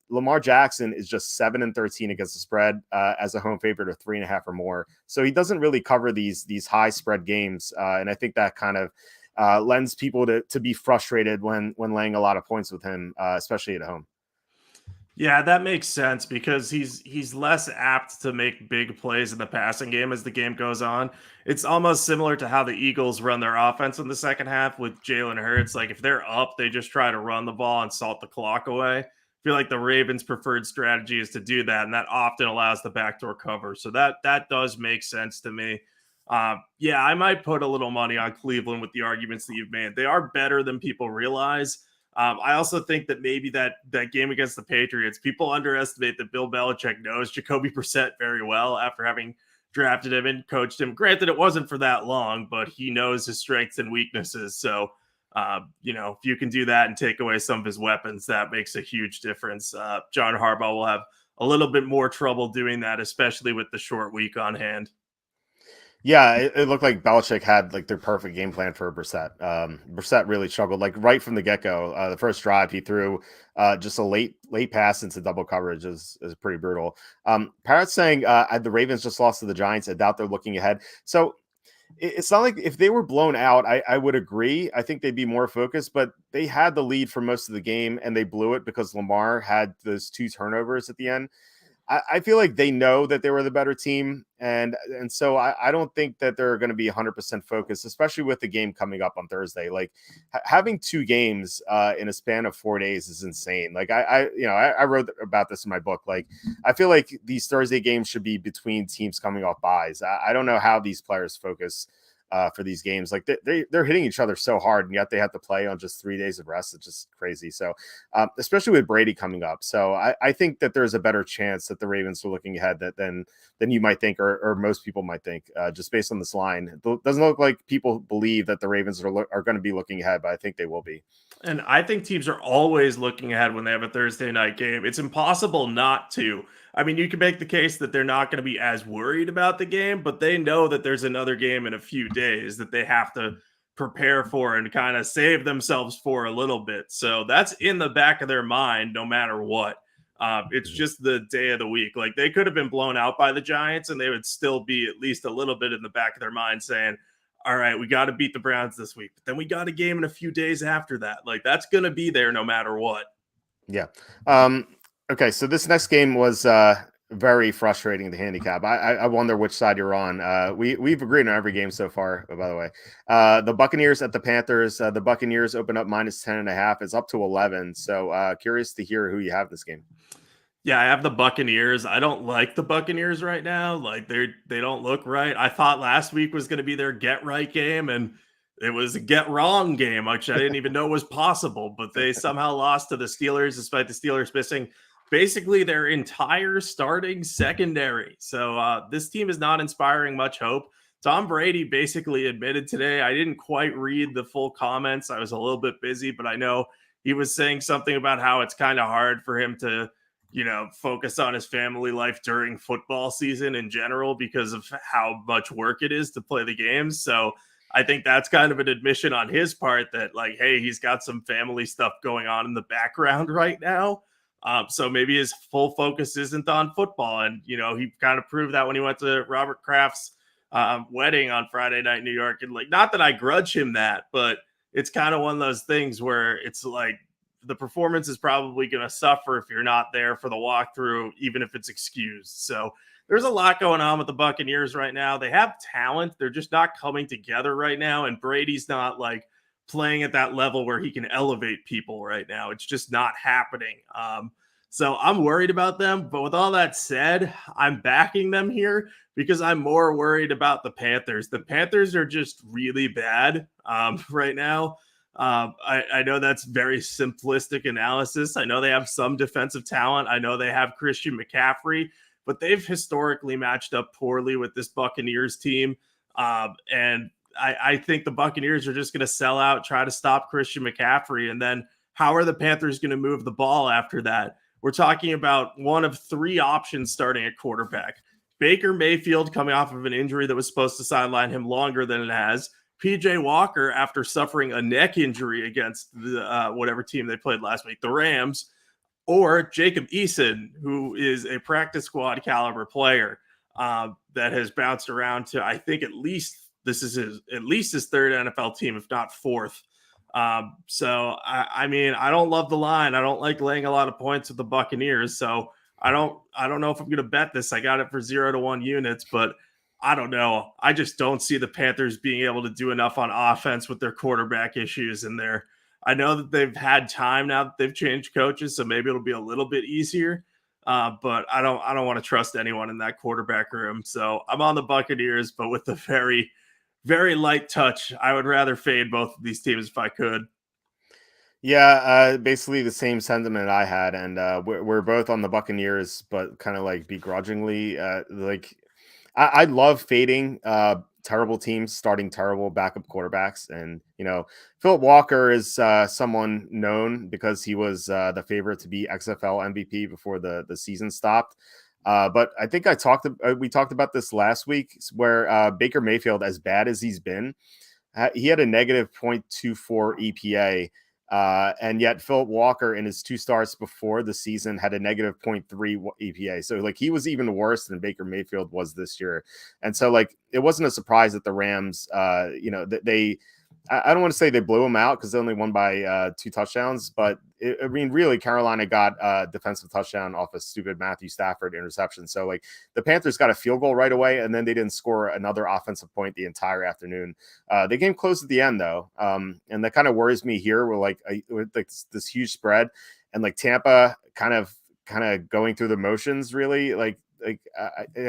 Lamar Jackson is just 7-13 against the spread as a home favorite of 3.5 or more. So he doesn't really cover these high spread games. And I think that kind of lends people to be frustrated when laying a lot of points with him, especially at home. Yeah, that makes sense because he's less apt to make big plays in the passing game as the game goes on. It's almost similar to how the Eagles run their offense in the second half with Jalen Hurts. Like if they're up, they just try to run the ball and salt the clock away. I feel like the Ravens' preferred strategy is to do that, and that often allows the backdoor cover. So that does make sense to me. Yeah, I might put a little money on Cleveland with the arguments that you've made. They are better than people realize. I also think that maybe that game against the Patriots, people underestimate that Bill Belichick knows Jacoby Brissett very well after having drafted him and coached him. Granted, it wasn't for that long, but he knows his strengths and weaknesses. So, if you can do that and take away some of his weapons, that makes a huge difference. John Harbaugh will have a little bit more trouble doing that, especially with the short week on hand. Yeah, it looked like Belichick had like their perfect game plan for Brissett. Brissett really struggled, like right from the get-go. The first drive he threw just a late pass into double coverage is pretty brutal. Parrot's saying the Ravens just lost to the Giants. I doubt they're looking ahead. So it's not like if they were blown out, I would agree. I think they'd be more focused, but they had the lead for most of the game and they blew it because Lamar had those 2 turnovers at the end. I feel like they know that they were the better team. And so I don't think that they're going to be 100% focused, especially with the game coming up on Thursday. Like having 2 games in a span of 4 days is insane. Like I wrote about this in my book. Like I feel like these Thursday games should be between teams coming off buys. I don't know how these players focus for these games. Like they're hitting each other so hard, and yet they have to play on just 3 days of rest. It's just crazy. So especially with Brady coming up. So I think that there's a better chance that the Ravens are looking ahead than you might think, or most people might think, just based on this line. It doesn't look like people believe that the Ravens are going to be looking ahead, but I think they will be. And I think teams are always looking ahead when they have a Thursday night game. It's impossible not to. I mean, you can make the case that they're not going to be as worried about the game, but they know that there's another game in a few days that they have to prepare for and kind of save themselves for a little bit. So that's in the back of their mind no matter what. It's just the day of the week. Like they could have been blown out by the Giants and they would still be at least a little bit in the back of their mind saying, all right, we got to beat the Browns this week, but then we got a game in a few days after that. Like that's going to be there no matter what. Yeah. Okay. So this next game was very frustrating to handicap. I wonder which side you're on. We've agreed on every game so far, by the way. The Buccaneers at the Panthers. The Buccaneers open up -10.5. It's up to 11. So curious to hear who you have this game. Yeah, I have the Buccaneers. I don't like the Buccaneers right now. Like they don't look right. I thought last week was going to be their get right game, and it was a get wrong game, which I didn't even know was possible. But they somehow lost to the Steelers, despite the Steelers missing basically their entire starting secondary. So this team is not inspiring much hope. Tom Brady basically admitted today. I didn't quite read the full comments. I was a little bit busy, but I know he was saying something about how it's kind of hard for him to focus on his family life during football season in general because of how much work it is to play the games. So I think that's kind of an admission on his part that like, hey, he's got some family stuff going on in the background right now. So maybe his full focus isn't on football. And, he kind of proved that when he went to Robert Kraft's wedding on Friday night in New York. And like, not that I grudge him that, but it's kind of one of those things where it's like, the performance is probably going to suffer if you're not there for the walkthrough, even if it's excused. So there's a lot going on with the Buccaneers right now. They have talent. They're just not coming together right now. And Brady's not like playing at that level where he can elevate people right now. It's just not happening. So I'm worried about them. But with all that said, I'm backing them here because I'm more worried about the Panthers. The Panthers are just really bad right now. I know that's very simplistic analysis. I know they have some defensive talent. I know they have Christian McCaffrey, but they've historically matched up poorly with this Buccaneers team. And I think the Buccaneers are just going to sell out, try to stop Christian McCaffrey. And then how are the Panthers going to move the ball after that? We're talking about one of three options starting at quarterback. Baker Mayfield coming off of an injury that was supposed to sideline him longer than it has. PJ Walker, after suffering a neck injury against the whatever team they played last week, the Rams, or Jacob Eason, who is a practice squad caliber player that has bounced around to, I think at least his third NFL team, if not fourth. So I mean, I don't love the line. I don't like laying a lot of points with the Buccaneers. So I don't know if I'm going to bet this. I got it for 0 to 1 units, but I don't know. I just don't see the Panthers being able to do enough on offense with their quarterback issues in there. I know that they've had time now that they've changed coaches, so maybe it'll be a little bit easier. But I don't want to trust anyone in that quarterback room. So I'm on the Buccaneers, but with the very, very light touch. I would rather fade both of these teams if I could. Yeah, basically the same sentiment I had, and we're both on the Buccaneers, but kind of like begrudgingly. I love fading terrible teams starting terrible backup quarterbacks. And, Philip Walker is someone known because he was the favorite to be XFL MVP before the season stopped. But I think we talked about this last week where Baker Mayfield, as bad as he's been, he had a negative 0.24 EPA. And yet Philip Walker in his 2 starts before the season had a negative 0.3 EPA. So like he was even worse than Baker Mayfield was this year. And so like, it wasn't a surprise that the Rams, I don't want to say they blew them out because they only won by 2 touchdowns, but really Carolina got a defensive touchdown off a stupid Matthew Stafford interception. So like the Panthers got a field goal right away, and then they didn't score another offensive point the entire afternoon. The game closed at the end though. And that kind of worries me here. With this huge spread and like Tampa kind of going through the motions really. Like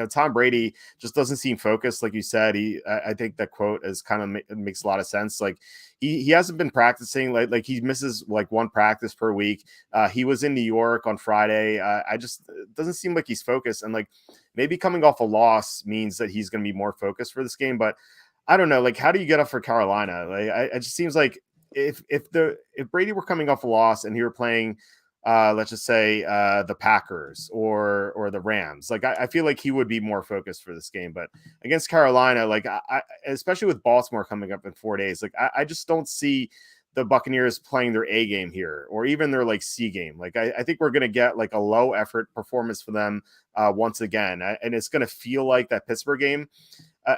Tom Brady just doesn't seem focused, like you said. I think that quote is kind of makes a lot of sense. Like he hasn't been practicing. Like he misses like one practice per week. He was in New York on Friday. It doesn't seem like he's focused, and like maybe coming off a loss means that he's going to be more focused for this game. But I don't know. Like, how do you get up for Carolina? Like, it just seems like if Brady were coming off a loss and he were playing, let's just say the Packers or the Rams, like I feel like he would be more focused for this game. But against Carolina, like I especially with Baltimore coming up in 4 days, like I just don't see the Buccaneers playing their A game here or even their like C game. Like I think we're going to get like a low effort performance for them once again. And it's going to feel like that Pittsburgh game.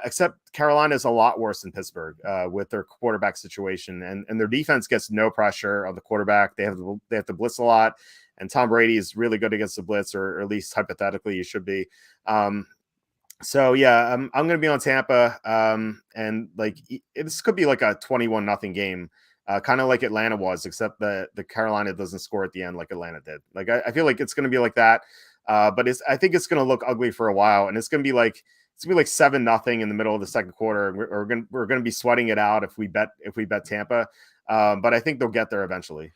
Except Carolina is a lot worse than Pittsburgh with their quarterback situation, and their defense gets no pressure on the quarterback. They have to blitz a lot, and Tom Brady is really good against the blitz, or at least hypothetically, you should be. So yeah, I'm going to be on Tampa, and like this could be like a 21-0 game, kind of like Atlanta was, except the Carolina doesn't score at the end like Atlanta did. Like I feel like it's going to be like that, but I think it's going to look ugly for a while, and it's going to be like 7-0 in the middle of the second quarter. We're going to be sweating it out if we bet Tampa, but I think they'll get there eventually.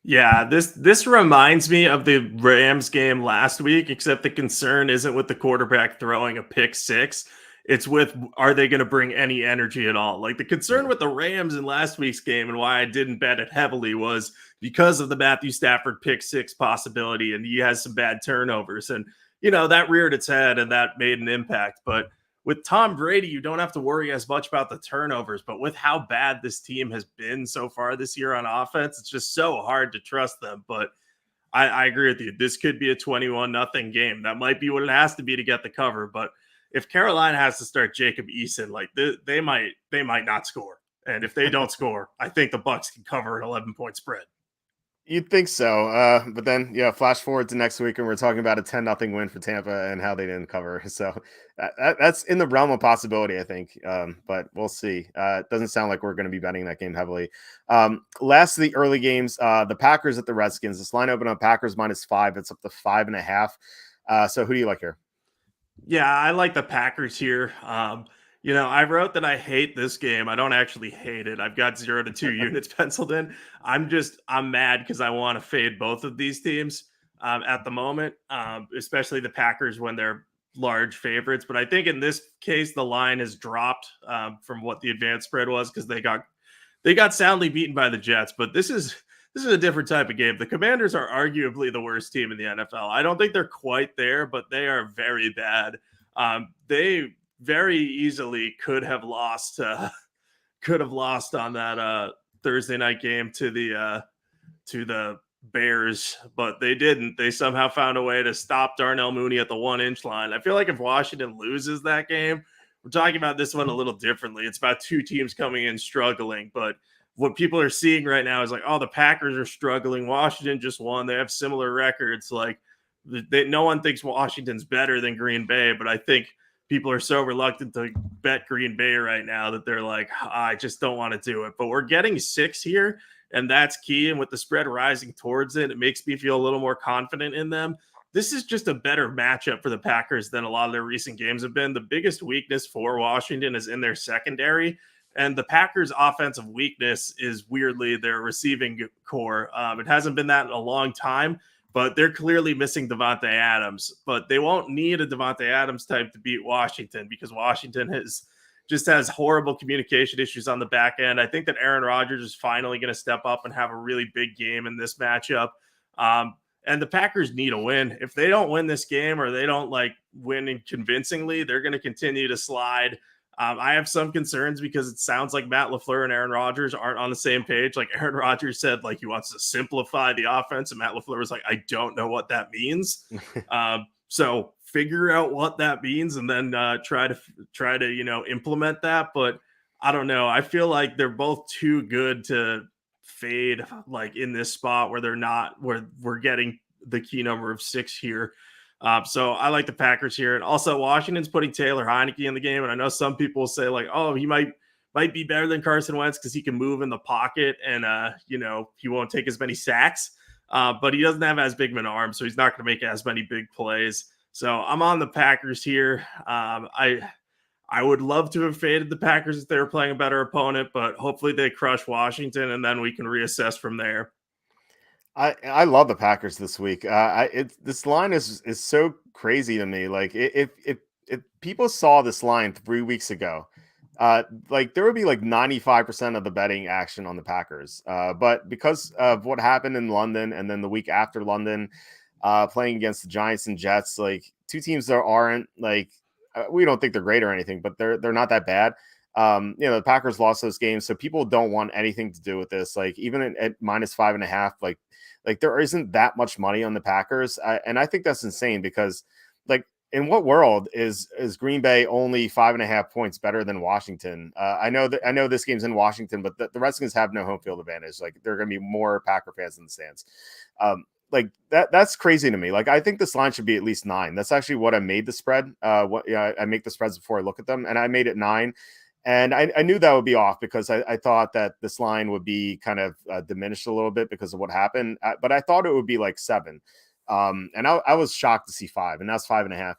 Yeah, this reminds me of the Rams game last week, except the concern isn't with the quarterback throwing a pick six. It's with, are they going to bring any energy at all? Like the concern with the Rams in last week's game and why I didn't bet it heavily was because of the Matthew Stafford pick six possibility, and he has some bad turnovers. And that reared its head and that made an impact. But with Tom Brady, you don't have to worry as much about the turnovers. But with how bad this team has been so far this year on offense, it's just so hard to trust them. But I agree with you. This could be a 21-0 game. That might be what it has to be to get the cover. But if Carolina has to start Jacob Eason, like they might not score. And if they don't score, I think the Bucs can cover an 11-point spread. You'd think so, but then flash forward to next week and we're talking about a 10-0 win for Tampa and how they didn't cover. So that's in the realm of possibility, I think. But we'll see. It doesn't sound like we're going to be betting that game heavily. Last of the early games, the Packers at the Redskins. This line opened on Packers -5. It's up to 5.5. So who do you like here? Yeah, I like the Packers here. I wrote that I hate this game. I don't actually hate it. I've got 0 to 2 units penciled in. I'm mad because I want to fade both of these teams at the moment, especially the Packers when they're large favorites. But I think in this case, the line has dropped from what the advanced spread was because they got soundly beaten by the Jets. But this is a different type of game. The Commanders are arguably the worst team in the NFL. I don't think they're quite there, but they are very bad. They very easily could have lost on that Thursday night game to the Bears, but they didn't. They somehow found a way to stop Darnell Mooney at the 1-inch line. I feel like if Washington loses that game, we're talking about this one a little differently. It's about two teams coming in struggling, but what people are seeing right now is like, oh, the Packers are struggling. Washington just won. They have similar records. Like no one thinks Washington's better than Green Bay, but I think people are so reluctant to bet Green Bay right now that they're like, I just don't want to do it. But we're getting 6 here, and that's key. And with the spread rising towards it, it makes me feel a little more confident in them. This is just a better matchup for the Packers than a lot of their recent games have been. The biggest weakness for Washington is in their secondary, and the Packers' offensive weakness is weirdly their receiving core. It hasn't been that in a long time, but they're clearly missing Devontae Adams. But they won't need a Devontae Adams type to beat Washington because Washington has horrible communication issues on the back end. I think that Aaron Rodgers is finally going to step up and have a really big game in this matchup. And the Packers need a win. If they don't win this game or they don't win convincingly, they're going to continue to slide. I have some concerns because it sounds like Matt LaFleur and Aaron Rodgers aren't on the same page. Like Aaron Rodgers said, he wants to simplify the offense, and Matt LaFleur was like, I don't know what that means. So figure out what that means and then try to implement that. But I don't know. I feel like they're both too good to fade in this spot where we're getting the key number of 6 here. So I like the Packers here. And also Washington's putting Taylor Heineke in the game. And I know some people say oh, he might be better than Carson Wentz because he can move in the pocket and, he won't take as many sacks. But he doesn't have as big of an arm, so he's not going to make as many big plays. So I'm on the Packers here. I would love to have faded the Packers if they were playing a better opponent, but hopefully they crush Washington and then we can reassess from there. I love the Packers this week. This line is so crazy to me. Like if people saw this line 3 weeks ago, like there would be like 95% of the betting action on the Packers. But because of what happened in London and then the week after London, playing against the Giants and Jets, like two teams that aren't like we don't think they're great or anything, but they're not that bad. The Packers lost those games, so people don't want anything to do with this. Like even at minus 5.5, like there isn't that much money on the Packers, and I think that's insane because, like, in what world is Green Bay only 5.5 points better than Washington? I know this game's in Washington, but the Redskins have no home field advantage. Like there are going to be more Packer fans in the stands. Like that's crazy to me. Like I think this line should be at least 9. That's actually what I made the spread. I make the spreads before I look at them, and I made it 9. And I knew that would be off because I thought that this line would be kind of diminished a little bit because of what happened. But I thought it would be like 7. And I was shocked to see 5, and that's 5.5.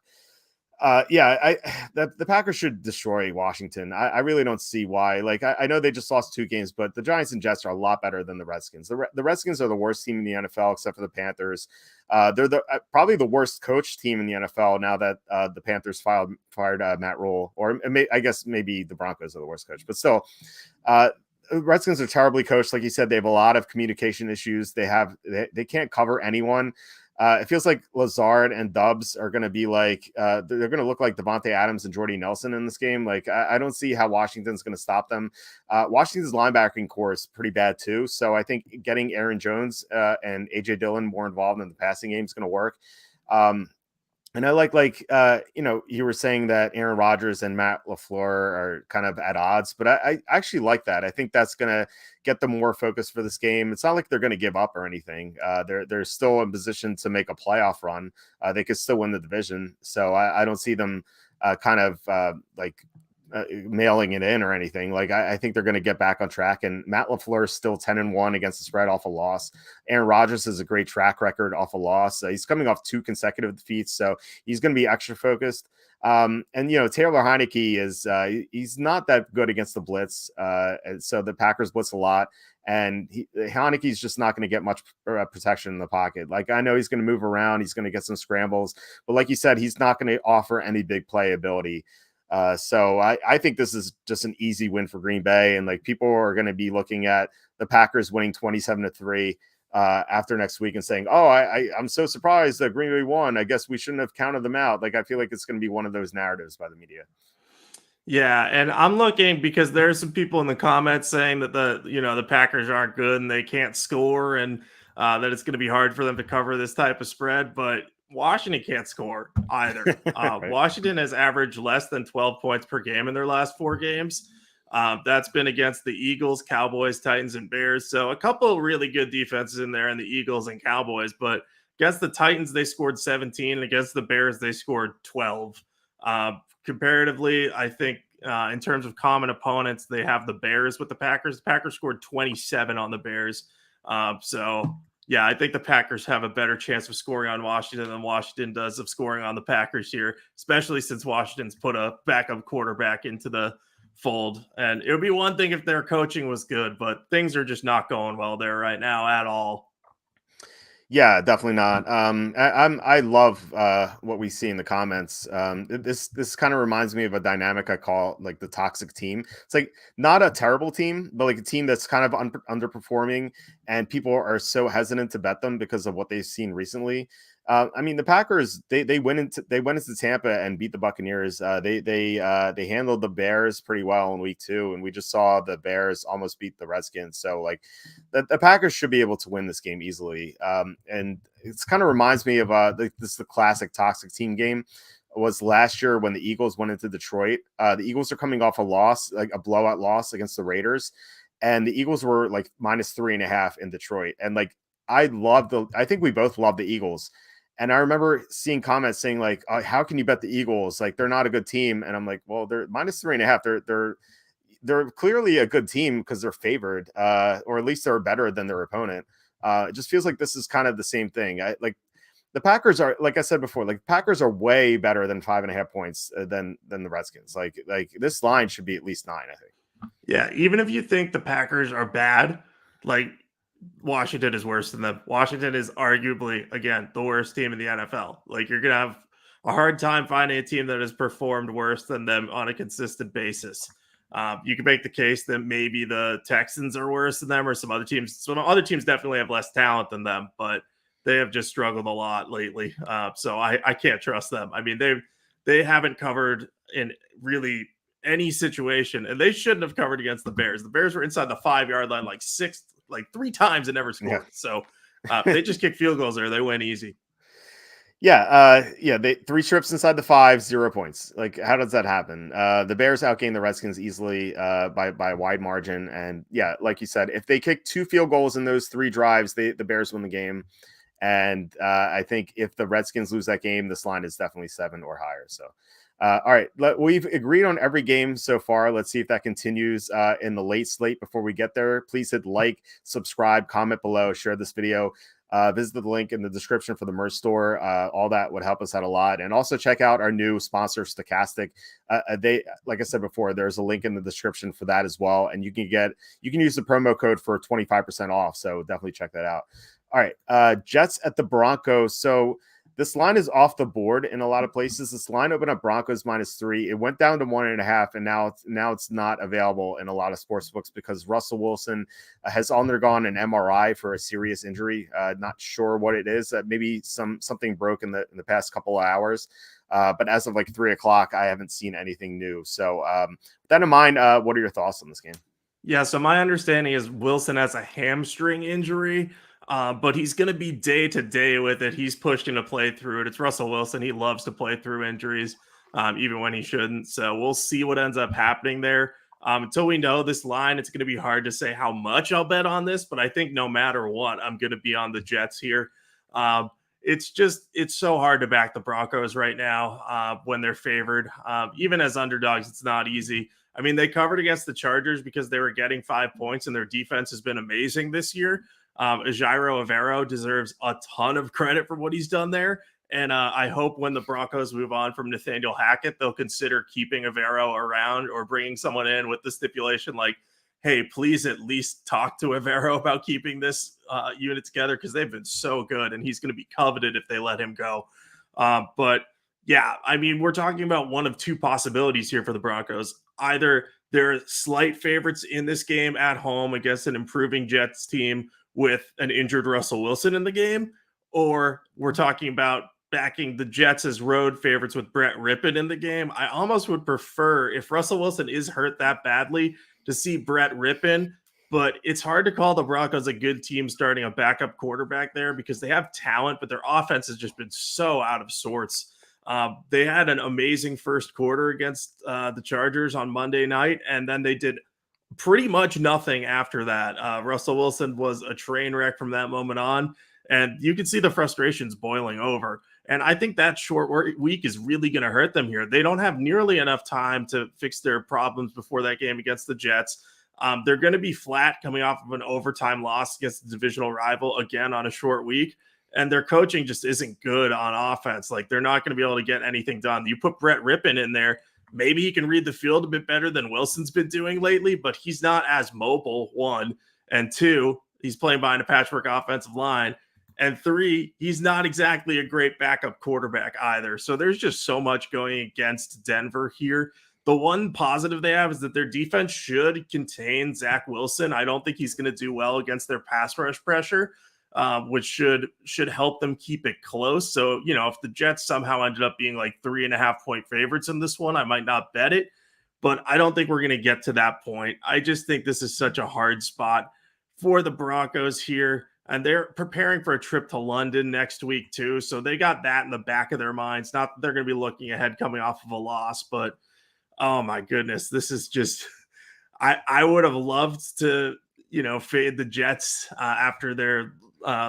The Packers should destroy Washington. I really don't see why. Like I know they just lost 2 games, but the Giants and Jets are a lot better than the Redskins. The Redskins are the worst team in the NFL except for the Panthers. They're probably the worst coached team in the NFL now that the Panthers fired Matt Rule, or I guess maybe the Broncos are the worst coach, but still. Redskins are terribly coached. Like you said, they have a lot of communication issues. They can't cover anyone. It feels like Lazard and Dubs are going to be like they're going to look like Devontae Adams and Jordy Nelson in this game. Like I don't see how Washington's going to stop them. Washington's linebacking core is pretty bad too. So I think getting Aaron Jones and AJ Dillon more involved in the passing game is going to work. And I you were saying that Aaron Rodgers and Matt LaFleur are kind of at odds, but I actually like that. I think that's going to get them more focused for this game. It's not like they're going to give up or anything. They're still in position to make a playoff run. They could still win the division. So I don't see them mailing it in or anything. Like I think they're going to get back on track. And Matt LaFleur is still 10-1 against the spread off a loss. Aaron Rodgers has a great track record off a loss. He's coming off 2 consecutive defeats, so he's going to be extra focused. Taylor Heineke is he's not that good against the blitz. And so the Packers blitz a lot. And Heineke's just not going to get much protection in the pocket. Like I know he's going to move around. He's going to get some scrambles. But like you said, he's not going to offer any big play ability. So I think this is just an easy win for Green Bay. And like people are going to be looking at the Packers winning 27-3 after next week and saying, oh, I'm so surprised that Green Bay won. I guess we shouldn't have counted them out. Like I feel like it's going to be one of those narratives by the media. Yeah, and I'm looking because there's some people in the comments saying that the Packers aren't good and they can't score and that it's going to be hard for them to cover this type of spread, but Washington can't score either. Right. Washington has averaged less than 12 points per game in their last 4 games. That's been against the Eagles, Cowboys, Titans, and Bears. So a couple of really good defenses in there in the Eagles and Cowboys, but against the Titans, they scored 17, and against the Bears, they scored 12. Comparatively, I think in terms of common opponents, they have the Bears with the Packers. The Packers scored 27 on the Bears. Yeah, I think the Packers have a better chance of scoring on Washington than Washington does of scoring on the Packers here, especially since Washington's put a backup quarterback into the fold. And it would be one thing if their coaching was good, but things are just not going well there right now at all. Yeah, definitely not. I love what we see in the comments. This kind of reminds me of a dynamic I call like the toxic team. It's like not a terrible team, but like a team that's kind of underperforming, and people are so hesitant to bet them because of what they've seen recently. The Packers they went into Tampa and beat the Buccaneers. They handled the Bears pretty well in week 2, and we just saw the Bears almost beat the Redskins. So like the Packers should be able to win this game easily. And it's kind of reminds me of the classic toxic team game was last year when the Eagles went into Detroit. The Eagles are coming off a loss, like a blowout loss against the Raiders, and the Eagles were like -3.5 in Detroit. And like I think we both love the Eagles. And I remember seeing comments saying like, how can you bet the Eagles? Like they're not a good team. And I'm like, well, they're -3.5. They're clearly a good team because they're favored, or at least they're better than their opponent. It just feels like this is kind of the same thing. the Packers are, like I said before, like Packers are way better than 5.5 points than the Redskins. Like this line should be at least 9, I think. Yeah, even if you think the Packers are bad, like Washington is worse than them. Washington is arguably, again, the worst team in the NFL. Like you're gonna have a hard time finding a team that has performed worse than them on a consistent basis. You can make the case that maybe the Texans are worse than them, or some other teams. Some other teams definitely have less talent than them, but they have just struggled a lot lately. So I can't trust them. I mean, they haven't covered in really any situation, and they shouldn't have covered against the Bears. The Bears were inside the 5-yard line like 3 times and never scored. Yeah. So they just kick field goals there. They win easy. Yeah, they 3 trips inside the 5, 0 points. Like, how does that happen? The Bears outgained the Redskins easily by a wide margin. And yeah, like you said, if they kick 2 field goals in those 3 drives, the Bears win the game. And I think if the Redskins lose that game, this line is definitely 7 or higher. So, all right, we've agreed on every game so far. Let's see if that continues in the late slate. Before we get there, please hit like, subscribe, comment below, share this video. Visit the link in the description for the merch store. All that would help us out a lot. And also check out our new sponsor, Stochastic. They, like I said before, there's a link in the description for that as well. And you can use the promo code for 25% off. So definitely check that out. All right. Jets at the Broncos. So this line is off the board in a lot of places. This line opened up Broncos -3. It went down to 1.5, and now it's not available in a lot of sports books because Russell Wilson has undergone an MRI for a serious injury. Not sure what it is. Maybe something broke in the past couple of hours. But as of like 3:00, I haven't seen anything new. So with that in mind, what are your thoughts on this game? Yeah, so my understanding is Wilson has a hamstring injury. But he's going to be day to day with it. He's pushing to play through it. It's Russell Wilson. He loves to play through injuries, even when he shouldn't. So we'll see what ends up happening there. Until we know this line, it's going to be hard to say how much I'll bet on this. But I think no matter what, I'm going to be on the Jets here. It's so hard to back the Broncos right now when they're favored. Even as underdogs, it's not easy. I mean, they covered against the Chargers because they were getting 5 points, and their defense has been amazing this year. Jairo Avero deserves a ton of credit for what he's done there. And I hope when the Broncos move on from Nathaniel Hackett, they'll consider keeping Avero around or bringing someone in with the stipulation like, hey, please at least talk to Avero about keeping this unit together because they've been so good and he's going to be coveted if they let him go. But yeah, I mean, we're talking about one of 2 possibilities here for the Broncos. Either they're slight favorites in this game at home against an improving Jets team with an injured Russell Wilson in the game, or we're talking about backing the Jets as road favorites with Brett Rippon in the game. I almost would prefer, if Russell Wilson is hurt that badly, to see Brett Rippon, but it's hard to call the Broncos a good team starting a backup quarterback there because they have talent, but their offense has just been so out of sorts. They had an amazing first quarter against the Chargers on Monday night, and then they did pretty much nothing after that. Russell Wilson was a train wreck from that moment on, and you can see the frustrations boiling over. And I think that short week is really going to hurt them here. They don't have nearly enough time to fix their problems before that game against the Jets. They're going to be flat coming off of an overtime loss against the divisional rival again on a short week. And their coaching just isn't good on offense. Like, they're not going to be able to get anything done. You put Brett Rippon in there, maybe he can read the field a bit better than Wilson's been doing lately, but he's not as mobile, 1. And 2, he's playing behind a patchwork offensive line. And 3, he's not exactly a great backup quarterback either. So there's just so much going against Denver here. The one positive they have is that their defense should contain Zach Wilson. I don't think he's going to do well against their pass rush pressure, which should help them keep it close. So, if the Jets somehow ended up being like 3.5-point favorites in this one, I might not bet it, but I don't think we're going to get to that point. I just think this is such a hard spot for the Broncos here, and they're preparing for a trip to London next week too. So they got that in the back of their minds. Not that they're going to be looking ahead coming off of a loss, but oh my goodness, this is just, I would have loved to, fade the Jets after their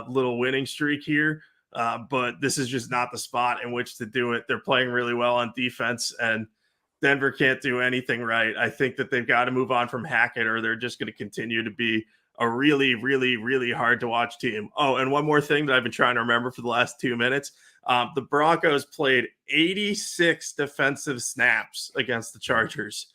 little winning streak here. But this is just not the spot in which to do it. They're playing really well on defense, and Denver can't do anything right. I think that they've got to move on from Hackett, or they're just going to continue to be a really, really, really hard to watch team. Oh, and one more thing that I've been trying to remember for the last 2 minutes. The Broncos played 86 defensive snaps against the Chargers.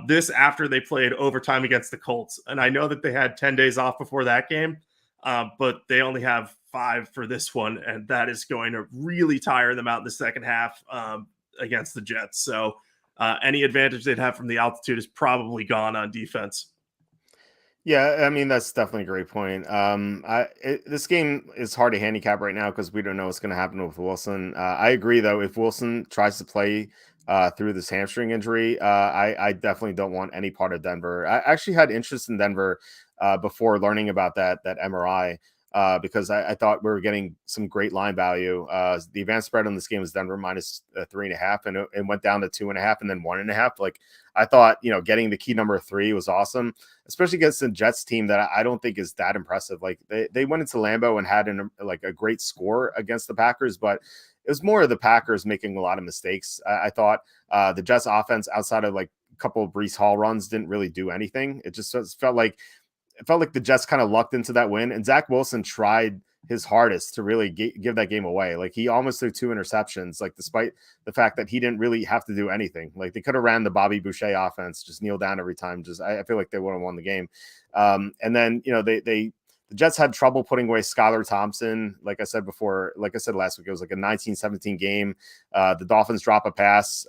This after they played overtime against the Colts. And I know that they had 10 days off before that game, but they only have 5 for this one. And that is going to really tire them out in the second half against the Jets. So any advantage they'd have from the altitude is probably gone on defense. Yeah, I mean that's definitely a great point. This game is hard to handicap right now because we don't know what's going to happen with Wilson. I agree, though. If Wilson tries to play through this hamstring injury, I definitely don't want any part of Denver. I actually had interest in Denver before learning about that MRI. Because I thought we were getting some great line value. The advanced spread on this game was Denver minus 3.5, and it went down to 2.5 and then 1.5. Like I thought, getting the key number 3 was awesome, especially against the Jets team that I don't think is that impressive. Like they went into Lambeau and had a great score against the Packers, but it was more of the Packers making a lot of mistakes. I thought the Jets offense outside of like a couple of Breece Hall runs didn't really do anything. It just felt like the Jets kind of lucked into that win, and Zach Wilson tried his hardest to really give that game away. Like he almost threw 2 interceptions, like despite the fact that he didn't really have to do anything. Like they could have ran the Bobby Boucher offense, just kneel down every time. I feel like they would have won the game. And then the Jets had trouble putting away Skylar Thompson. Like I said last week, it was like a 19-17 game. The Dolphins drop a pass.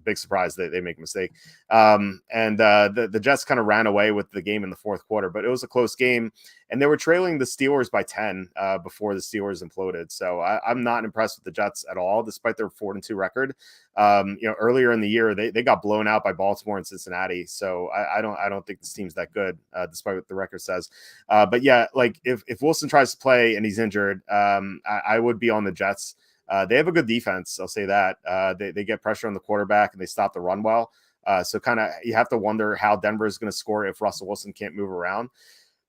Big surprise they make a mistake. The Jets kind of ran away with the game in the fourth quarter, but it was a close game, and they were trailing the Steelers by 10 before the Steelers imploded. So I'm not impressed with the Jets at all, despite their 4-2 record. Earlier in the year, they got blown out by Baltimore and Cincinnati. So I don't think this team's that good, despite what the record says. But yeah, like if Wilson tries to play and he's injured, I would be on the Jets. They have a good defense. I'll say that. They get pressure on the quarterback and they stop the run well. So kind of you have to wonder how Denver is going to score if Russell Wilson can't move around.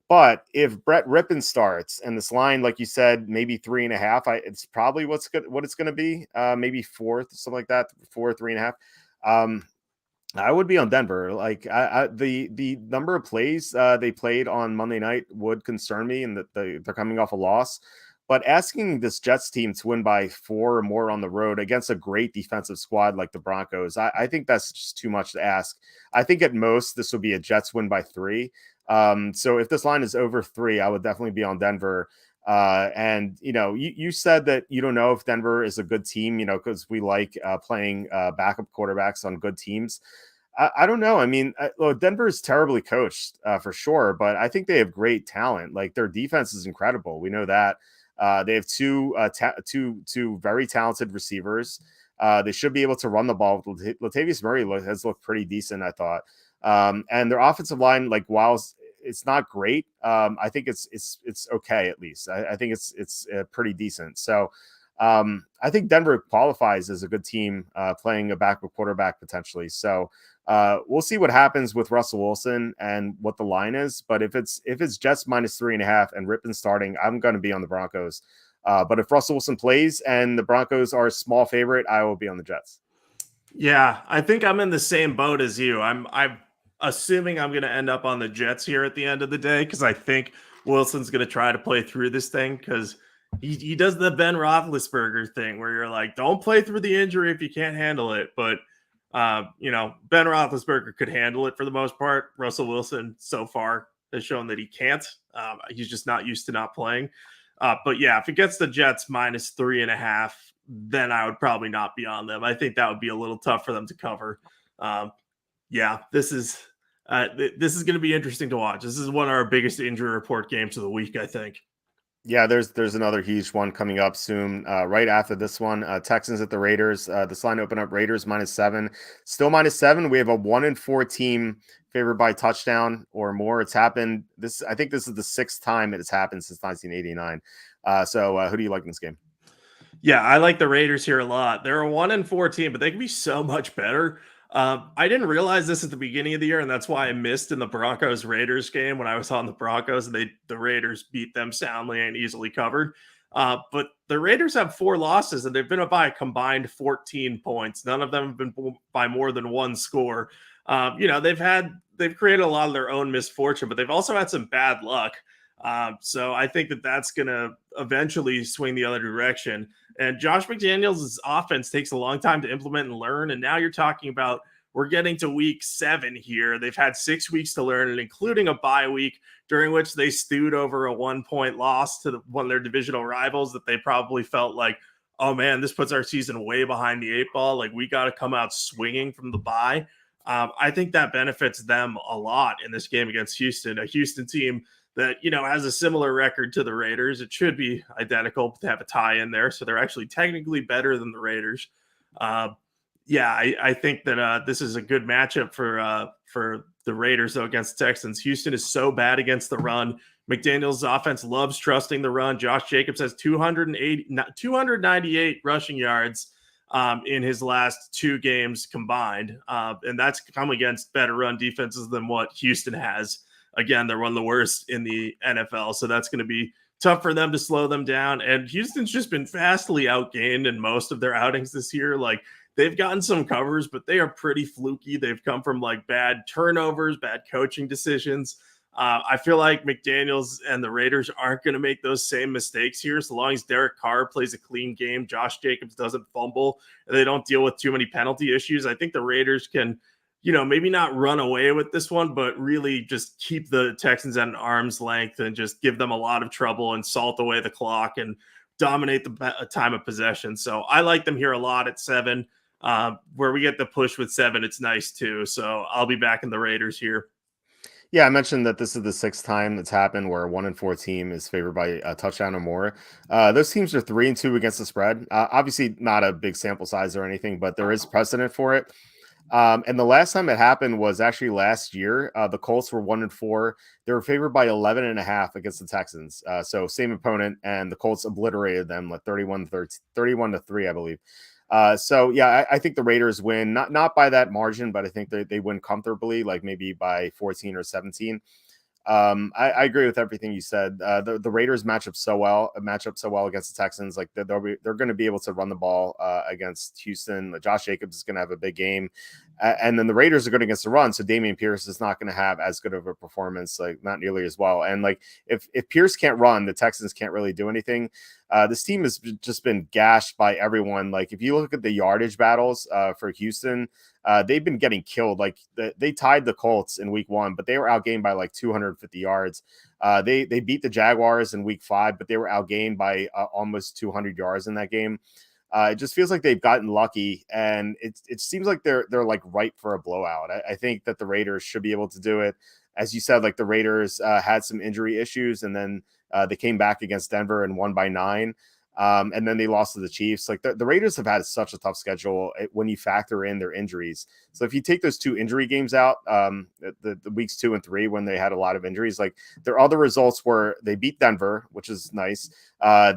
But if Brett Rippon starts and this line, like you said, maybe 3.5, it's probably what it's going to be. Maybe 4, something like that, 4, 3.5. I would be on Denver. Like the number of plays they played on Monday night would concern me, and that they're coming off a loss. But asking this Jets team to win by 4 or more on the road against a great defensive squad like the Broncos, I think that's just too much to ask. I think at most this will be a Jets win by 3. So if this line is over 3, I would definitely be on Denver. And you said that you don't know if Denver is a good team, because we like playing backup quarterbacks on good teams. I don't know. I mean, Denver is terribly coached for sure, but I think they have great talent. Like their defense is incredible. We know that. They have two very talented receivers. They should be able to run the ball. Latavius Murray has looked pretty decent, I thought. And their offensive line, like while it's not great, I think it's okay at least. I think it's pretty decent. So I think Denver qualifies as a good team playing a backup quarterback potentially. So we'll see what happens with Russell Wilson and what the line is. But if it's Jets minus 3.5 and Rippon starting, I'm going to be on the Broncos. But if Russell Wilson plays and the Broncos are a small favorite, I will be on the Jets. Yeah, I think I'm in the same boat as you. I'm assuming I'm going to end up on the Jets here at the end of the day, because I think Wilson's going to try to play through this thing, because he does the Ben Roethlisberger thing where you're like, don't play through the injury if you can't handle it. But, Ben Roethlisberger could handle it for the most part. Russell Wilson so far has shown that he can't. He's just not used to not playing. But yeah, if it gets the Jets minus 3.5, then I would probably not be on them. I think that would be a little tough for them to cover. Yeah, this is going to be interesting to watch. This is one of our biggest injury report games of the week, I think. Yeah, there's another huge one coming up soon. Right after this one, Texans at the Raiders. This line opened up Raiders minus 7, still minus 7. We have a 1-4 team favored by touchdown or more. It's happened. I think this is the 6th time it has happened since 1989. So who do you like in this game? Yeah, I like the Raiders here a lot. They're a 1-4 team, but they can be so much better. I didn't realize this at the beginning of the year, and that's why I missed in the Broncos-Raiders game when I was on the Broncos, and the Raiders beat them soundly and easily covered. But the Raiders have 4 losses, and they've been up by a combined 14 points. None of them have been by more than 1 score. They've created a lot of their own misfortune, but they've also had some bad luck. So I think that's going to eventually swing the other direction. And Josh McDaniels' offense takes a long time to implement and learn. And now you're talking about we're getting to week 7 here. They've had 6 weeks to learn, and including a bye week during which they stewed over a 1-point loss to one of their divisional rivals that they probably felt like, oh man, this puts our season way behind the 8 ball. Like, we got to come out swinging from the bye. I think that benefits them a lot in this game against Houston, a Houston team that, has a similar record to the Raiders. It should be identical to have a tie in there. So they're actually technically better than the Raiders. I think that this is a good matchup for the Raiders, though, against the Texans. Houston is so bad against the run. McDaniels' offense loves trusting the run. Josh Jacobs has 298 rushing yards in his last 2 games combined. And that's come against better run defenses than what Houston has. Again, they're one of the worst in the NFL, so that's going to be tough for them to slow them down. And Houston's just been vastly outgained in most of their outings this year. Like, they've gotten some covers, but they are pretty fluky. They've come from bad turnovers, bad coaching decisions. I feel like McDaniels and the Raiders aren't going to make those same mistakes here. So long as Derek Carr plays a clean game, Josh Jacobs doesn't fumble, and they don't deal with too many penalty issues, I think the Raiders can, maybe not run away with this one, but really just keep the Texans at an arm's length and just give them a lot of trouble and salt away the clock and dominate the time of possession. So I like them here a lot at 7. Where we get the push with 7, it's nice too. So I'll be back in the Raiders here. Yeah, I mentioned that this is the 6th time that's happened where a 1-4 team is favored by a touchdown or more. Those teams are 3-2 against the spread. Obviously, not a big sample size or anything, but there is precedent for it. And the last time it happened was actually last year. The Colts were 1-4. They were favored by 11.5 against the Texans. So same opponent, and the Colts obliterated them like 31-3, I believe. I think the Raiders win, not by that margin, but I think they win comfortably, like maybe by 14 or 17. I agree with everything you said. The Raiders match up so well against the Texans. Like they're going to be able to run the ball against Houston. Josh Jacobs is going to have a big game, and then the Raiders are good against the run. So Dameon Pierce is not going to have as good of a performance, like not nearly as well. And like if Pierce can't run, the Texans can't really do anything. This team has just been gashed by everyone. Like if you look at the yardage battles for Houston, they've been getting killed. Like they tied the Colts in week 1, but they were outgained by like 250 yards. They beat the Jaguars in week 5, but they were outgained by almost 200 yards in that game. It just feels like they've gotten lucky, and it seems like they're like ripe for a blowout. I think that the Raiders should be able to do it. As you said, like the Raiders had some injury issues, and then they came back against Denver and won by 9. And then they lost to the Chiefs. Like the Raiders have had such a tough schedule when you factor in their injuries. So if you take those 2 injury games out, the weeks 2 and 3, when they had a lot of injuries, like their other results were they beat Denver, which is nice.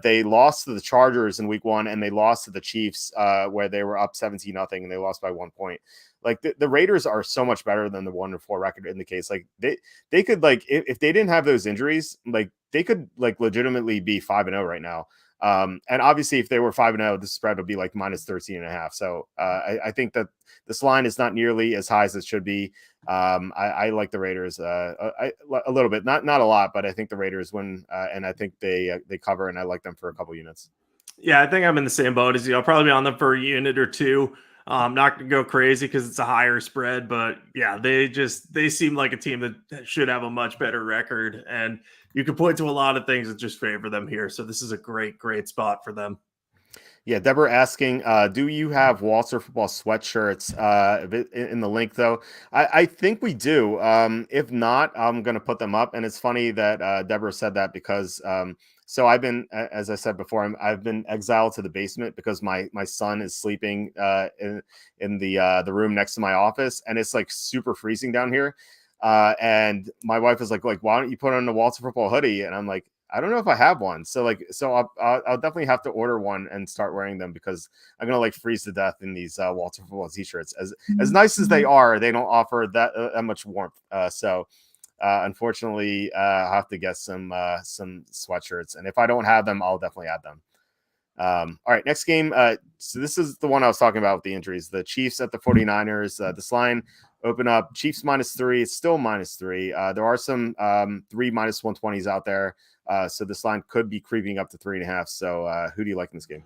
They lost to the Chargers in week 1, and they lost to the Chiefs where they were up 17-0, and they lost by 1 point. Like the Raiders are so much better than the 1-4 record indicates. Like they could, like, if they didn't have those injuries, like they could like legitimately be 5-0 right now. And obviously if they were 5-0, the spread would be like minus 13.5. So I think that this line is not nearly as high as it should be. I like the Raiders a little bit, not a lot, but I think the Raiders win, and I think they cover, and I like them for a couple units. Yeah, I think I'm in the same boat as you. I'll probably be on them for a unit or 2. Not going to go crazy because it's a higher spread, but yeah, they seem like a team that should have a much better record, and you can point to a lot of things that just favor them here. So this is a great spot for them. Yeah, Deborah asking, do you have Walter football sweatshirts in the link, though? I think we do. If not, I'm going to put them up. And it's funny that Deborah said that because so I've been, as I said before, I've been exiled to the basement because my son is sleeping in the room next to my office, and it's like super freezing down here. And my wife is like, why don't you put on the Walter football hoodie? And I'm like, I don't know if I have one. So I'll definitely have to order one and start wearing them because I'm going to like freeze to death in these Walter football t-shirts. As nice as they are, they don't offer that much warmth. So Unfortunately, I'll have to get some sweatshirts, and if I don't have them, I'll definitely add them. All right, next game. So this is the one I was talking about with the injuries. The Chiefs at the 49ers. This line open up Chiefs -3. It's still -3. There are some 3 -120s out there. So this line could be creeping up to 3.5. So who do you like in this game?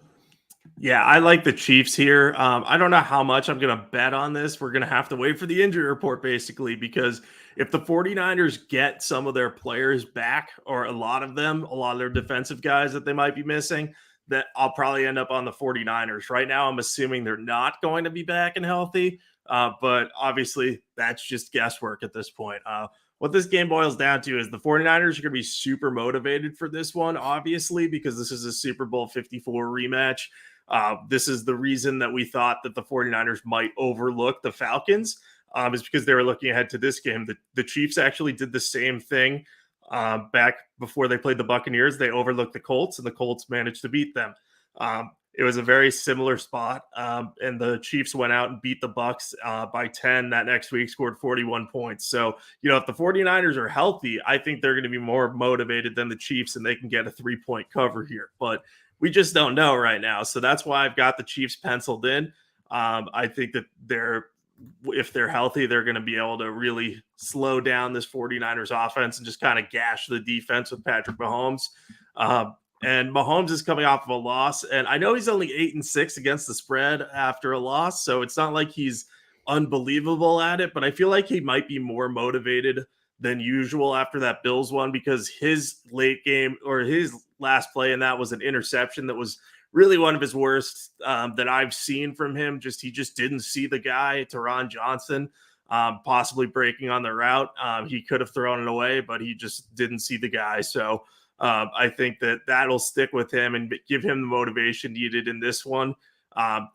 Yeah, I like the Chiefs here. I don't know how much I'm going to bet on this. We're going to have to wait for the injury report, basically, because if the 49ers get some of their players back, or a lot of their defensive guys that they might be missing, that I'll probably end up on the 49ers. Right now, I'm assuming they're not going to be back and healthy, but obviously that's just guesswork at this point. What this game boils down to is the 49ers are going to be super motivated for this one, obviously, because this is a Super Bowl 54 rematch. This is the reason that we thought that the 49ers might overlook the Falcons, is because they were looking ahead to this game. The Chiefs actually did the same thing back before they played the Buccaneers. They overlooked the Colts, and the Colts managed to beat them. It was a very similar spot, and the Chiefs went out and beat the Bucs by 10 that next week, scored 41 points. So, if the 49ers are healthy, I think they're going to be more motivated than the Chiefs, and they can get a 3-point cover here. But we just don't know right now. So that's why I've got the Chiefs penciled in. I think that if they're healthy, they're going to be able to really slow down this 49ers offense and just kind of gash the defense with Patrick Mahomes. And Mahomes is coming off of a loss, and I know he's only 8-6 against the spread after a loss, so it's not like he's unbelievable at it, but I feel like he might be more motivated than usual after that Bills one, because his late game, or his last play, and that was an interception that was really one of his worst that I've seen from him. He just didn't see the guy, Teron Johnson, possibly breaking on the route. He could have thrown it away, but he just didn't see the guy. So I think that'll stick with him and give him the motivation needed in this one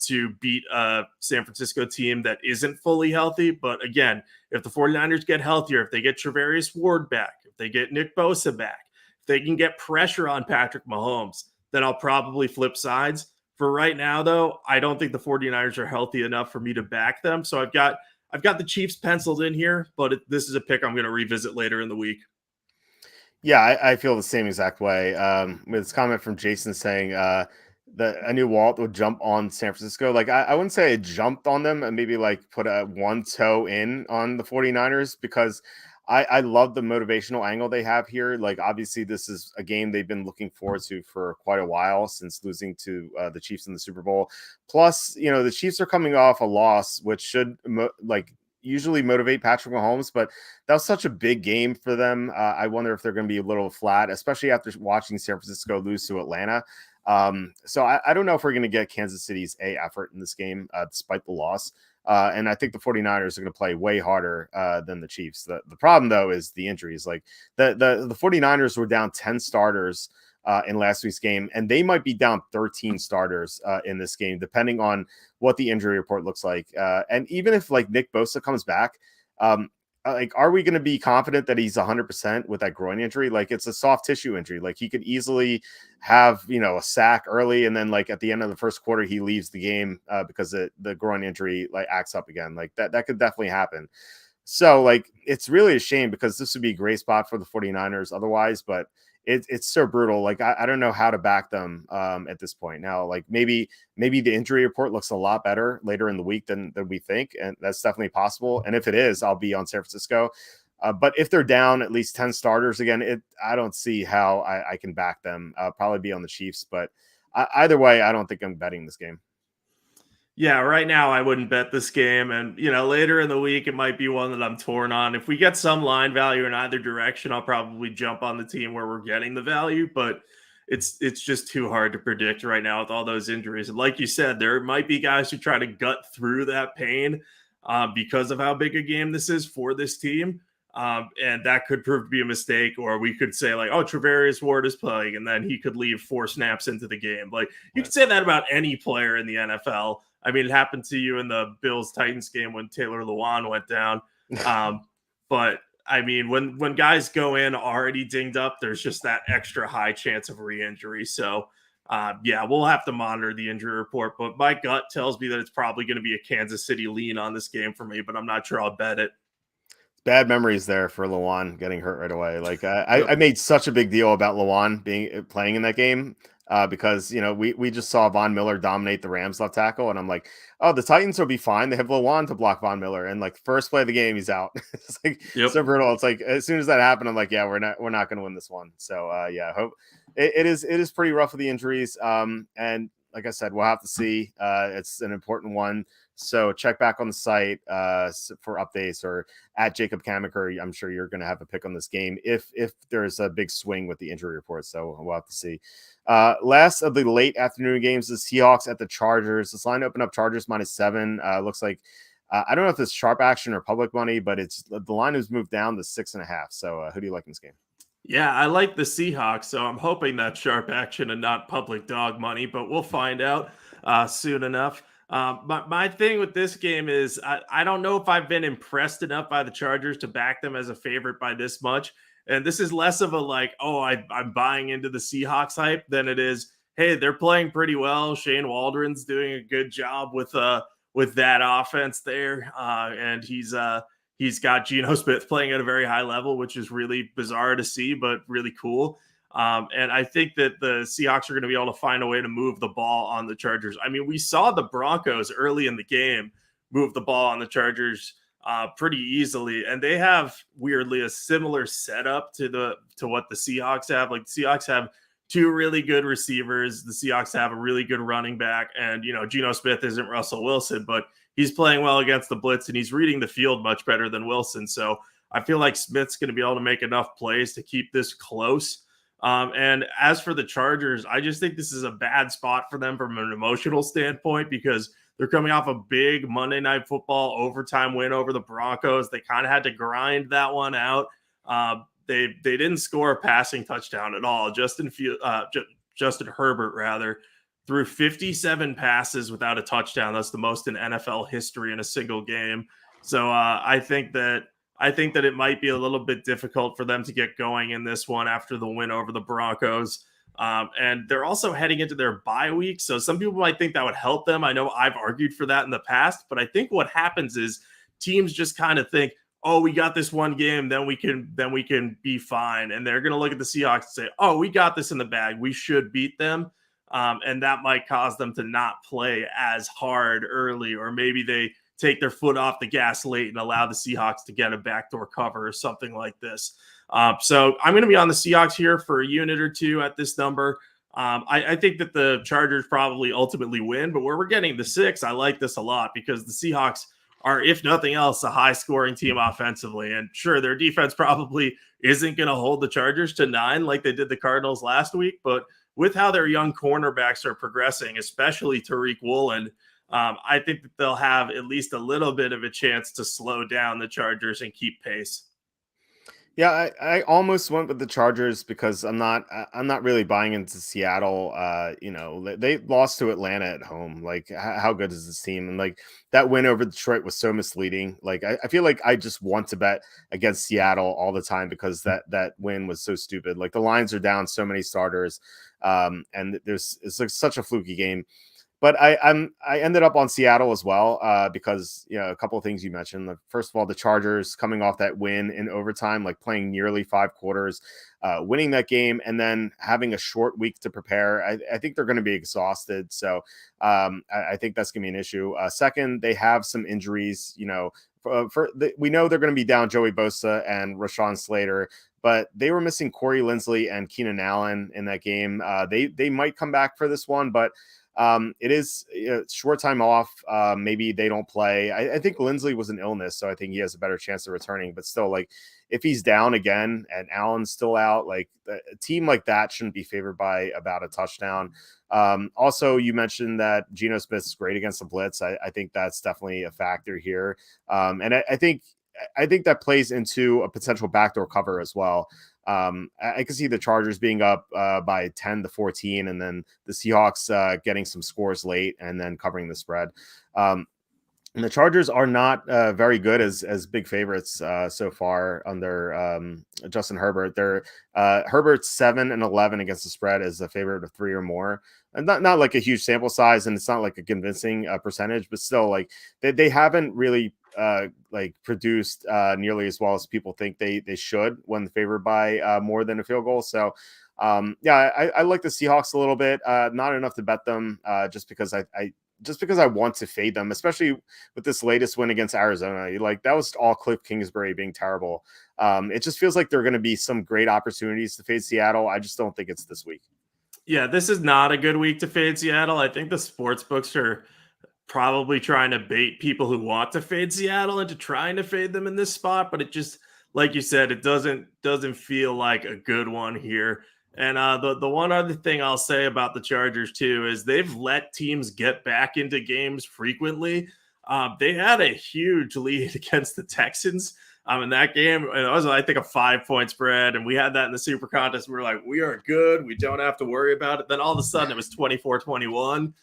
to beat a San Francisco team that isn't fully healthy. But again, if the 49ers get healthier, if they get Travarius Ward back, if they get Nick Bosa back, if they can get pressure on Patrick Mahomes, then I'll probably flip sides. For right now, though, I don't think the 49ers are healthy enough for me to back them. So I've got the Chiefs penciled in here, but this is a pick I'm going to revisit later in the week. Yeah, I feel the same exact way. With this comment from Jason saying that I knew Walt would jump on San Francisco. Like, I wouldn't say I jumped on them and maybe like put a one toe in on the 49ers, because I love the motivational angle they have here. Like, obviously, this is a game they've been looking forward to for quite a while since losing to the Chiefs in the Super Bowl. Plus, the Chiefs are coming off a loss, which should usually motivate Patrick Mahomes, but that was such a big game for them. I wonder if they're going to be a little flat, especially after watching San Francisco lose to Atlanta. So I don't know if we're going to get Kansas City's effort in this game, despite the loss. And I think the 49ers are going to play way harder than the Chiefs. The problem, though, is the injuries. Like the 49ers were down 10 starters in last week's game, and they might be down 13 starters in this game, depending on what the injury report looks like. And even if like Nick Bosa comes back, are we going to be confident that he's 100% with that groin injury? Like, it's a soft tissue injury. Like, he could easily have, a sack early, and then like at the end of the first quarter, he leaves the game because the groin injury like acts up again. Like that could definitely happen. So like, it's really a shame, because this would be a great spot for the 49ers otherwise, but it's so brutal. Like, I don't know how to back them at this point now. Like, maybe the injury report looks a lot better later in the week than we think, and that's definitely possible. And if it is, I'll be on San Francisco. But if they're down at least 10 starters again, I don't see how I can back them. I'll probably be on the Chiefs, but either way, I don't think I'm betting this game. Yeah, right now I wouldn't bet this game. And, later in the week, it might be one that I'm torn on. If we get some line value in either direction, I'll probably jump on the team where we're getting the value. But it's just too hard to predict right now with all those injuries. And like you said, there might be guys who try to gut through that pain because of how big a game this is for this team. And that could prove to be a mistake. Or we could say like, oh, Travarius Ward is playing, and then he could leave 4 snaps into the game. Like, you could say that about any player in the NFL. I mean, it happened to you in the Bills-Titans game when Taylor Lewan went down. But, I mean, when guys go in already dinged up, there's just that extra high chance of re-injury. So, yeah, we'll have to monitor the injury report. But my gut tells me that it's probably going to be a Kansas City lean on this game for me, but I'm not sure I'll bet it. bad memories there for Lawan getting hurt right away. Like Yep. I made such a big deal about Lawan playing in that game because we just saw Von Miller dominate the Rams left tackle, and I'm like, oh, the Titans will be fine. They have Lawan to block Von Miller, and like first play of the game, he's out. It's like Yep. so brutal. It's like as soon as that happened, I'm like, yeah, we're not going to win this one. So yeah, hope it is pretty rough with the injuries. And like I said, we'll have to see. It's an important one. So check back on the site for updates, or at Jacob Kamiker. I'm sure you're going to have a pick on this game if there's a big swing with the injury report. So we'll have to see. Last of the late afternoon games, the Seahawks at the Chargers. This line opened up Chargers -7. Looks like I don't know if it's sharp action or public money, but it's the line has moved down to 6.5. So who do you like in this game? Yeah, I like the Seahawks, so I'm hoping that's sharp action and not public dog money, but we'll find out soon enough. My thing with this game is I don't know if I've been impressed enough by the Chargers to back them as a favorite by this much. And this is less of a like, oh, I'm buying into the Seahawks hype than it is, hey, they're playing pretty well. Shane Waldron's doing a good job with that offense there, and he's got Geno Smith playing at a very high level, which is really bizarre to see, but really cool. And I think that the Seahawks are going to be able to find a way to move the ball on the Chargers. I mean, we saw the Broncos early in the game move the ball on the Chargers pretty easily, and they have weirdly a similar setup to what the Seahawks have. Like the Seahawks have two really good receivers. The Seahawks have a really good running back, and Geno Smith isn't Russell Wilson, but he's playing well against the blitz, and he's reading the field much better than Wilson. So I feel like Smith's going to be able to make enough plays to keep this close. And as for the Chargers, I just think this is a bad spot for them from an emotional standpoint because they're coming off a big Monday Night Football overtime win over the Broncos. They kind of had to grind that one out. They didn't score a passing touchdown at all. Justin Herbert, rather, threw 57 passes without a touchdown. That's the most in NFL history in a single game. So I think that it might be a little bit difficult for them to get going in this one after the win over the Broncos. And they're also heading into their bye week. So some people might think that would help them. I know I've argued for that in the past, but I think what happens is teams just kind of think, oh, we got this one game, then we can be fine. And they're going to look at the Seahawks and say, oh, we got this in the bag. We should beat them. And that might cause them to not play as hard early, or maybe they take their foot off the gas late and allow the Seahawks to get a backdoor cover or something like this. So I'm going to be on the Seahawks here for a unit or two at this number. I think that the Chargers probably ultimately win, but where we're getting the 6, I like this a lot because the Seahawks are, if nothing else, a high-scoring team offensively. And sure, their defense probably isn't going to hold the Chargers to 9 like they did the Cardinals last week, but with how their young cornerbacks are progressing, especially Tariq Woolen, I think that they'll have at least a little bit of a chance to slow down the Chargers and keep pace. Yeah, I almost went with the Chargers because I'm not really buying into Seattle. They lost to Atlanta at home. Like, how good is this team? And like that win over Detroit was so misleading. Like, I feel like I just want to bet against Seattle all the time because that win was so stupid. Like the lines are down so many starters, and it's like such a fluky game. But I ended up on Seattle as well because a couple of things you mentioned. Like, first of all, the Chargers coming off that win in overtime, like playing nearly 5 quarters, winning that game, and then having a short week to prepare. I think they're going to be exhausted, so I think that's going to be an issue. Second, they have some injuries. We know they're going to be down Joey Bosa and Rashawn Slater, but they were missing Corey Linsley and Keenan Allen in that game. They might come back for this one, but it is short time off. Maybe they don't play. I think Linsley was an illness, so I think he has a better chance of returning. But still, like if he's down again and Allen's still out, like a team like that shouldn't be favored by about a touchdown. Also, you mentioned that Geno Smith's great against the blitz. I think that's definitely a factor here, and I think that plays into a potential backdoor cover as well. I can see the Chargers being up by 10-14, and then the Seahawks getting some scores late and then covering the spread. And the Chargers are not very good as big favorites so far under Justin Herbert. They're Herbert's 7-11 against the spread as a favorite of 3 or more. And not like a huge sample size, and it's not like a convincing percentage, but still, like they haven't really like produced nearly as well as people think they should when favored by more than a field goal. So yeah, I like the Seahawks a little bit, not enough to bet them, just because I want to fade them, especially with this latest win against Arizona. Like, that was all Cliff Kingsbury being terrible. It just feels like there are going to be some great opportunities to fade Seattle. I just don't think it's this week. Yeah, this is not a good week to fade Seattle. I think the sports books are probably trying to bait people who want to fade Seattle into trying to fade them in this spot, but it just, like you said, it doesn't feel like a good one here. And the one other thing I'll say about the Chargers too is they've let teams get back into games frequently. They had a huge lead against the Texans in that game. And it was, I think, a 5-point spread. And we had that in the Super Contest. We were like, we are good. We don't have to worry about it. Then all of a sudden it was 24-21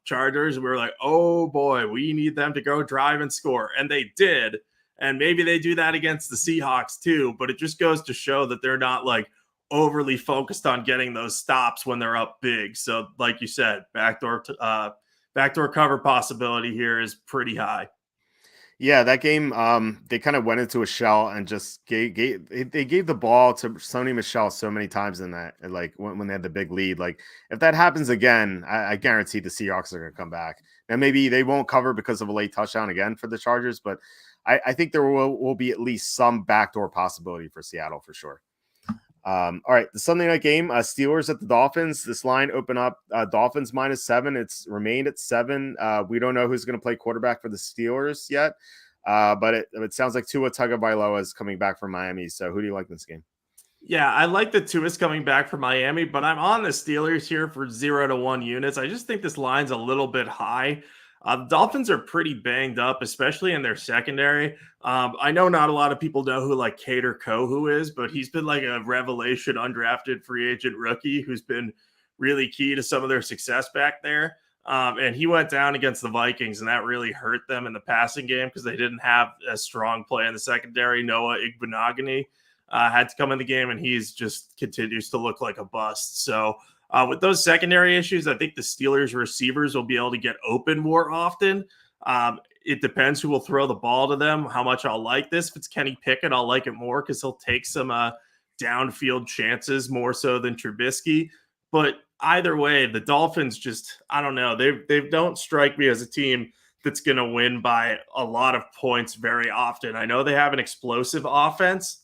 Chargers. We were like, oh boy, we need them to go drive and score. And they did. And maybe they do that against the Seahawks too. But it just goes to show that they're not like overly focused on getting those stops when they're up big. So like you said, backdoor cover possibility here is pretty high. Yeah, that game, they kind of went into a shell and just gave the ball to Sony Michel so many times in that, and like when they had the big lead. Like, if that happens again, I guarantee the Seahawks are going to come back. And maybe they won't cover because of a late touchdown again for the Chargers, but I think there will be at least some backdoor possibility for Seattle for sure. All right, the Sunday night game, Steelers at the Dolphins. This line opened up Dolphins -7. It's remained at 7. We don't know who's going to play quarterback for the Steelers yet, but it sounds like Tua Tagovailoa is coming back from Miami. So who do you like in this game? Yeah, I like the Tua's coming back from Miami, but I'm on the Steelers here for 0-1 units. I just think this line's a little bit high. The Dolphins are pretty banged up, especially in their secondary. I know not a lot of people know who like Kader Kohou is, but he's been like a revelation undrafted free agent rookie who's been really key to some of their success back there. And he went down against the Vikings, and that really hurt them in the passing game because they didn't have a strong play in the secondary. Noah Igbenogany had to come in the game, and he's just continues to look like a bust. So with those secondary issues, I think the Steelers receivers will be able to get open more often. It depends who will throw the ball to them, how much I'll like this. If it's Kenny Pickett, I'll like it more because he'll take some downfield chances more so than Trubisky. But either way, the Dolphins just, I don't know. They don't strike me as a team that's going to win by a lot of points very often. I know they have an explosive offense,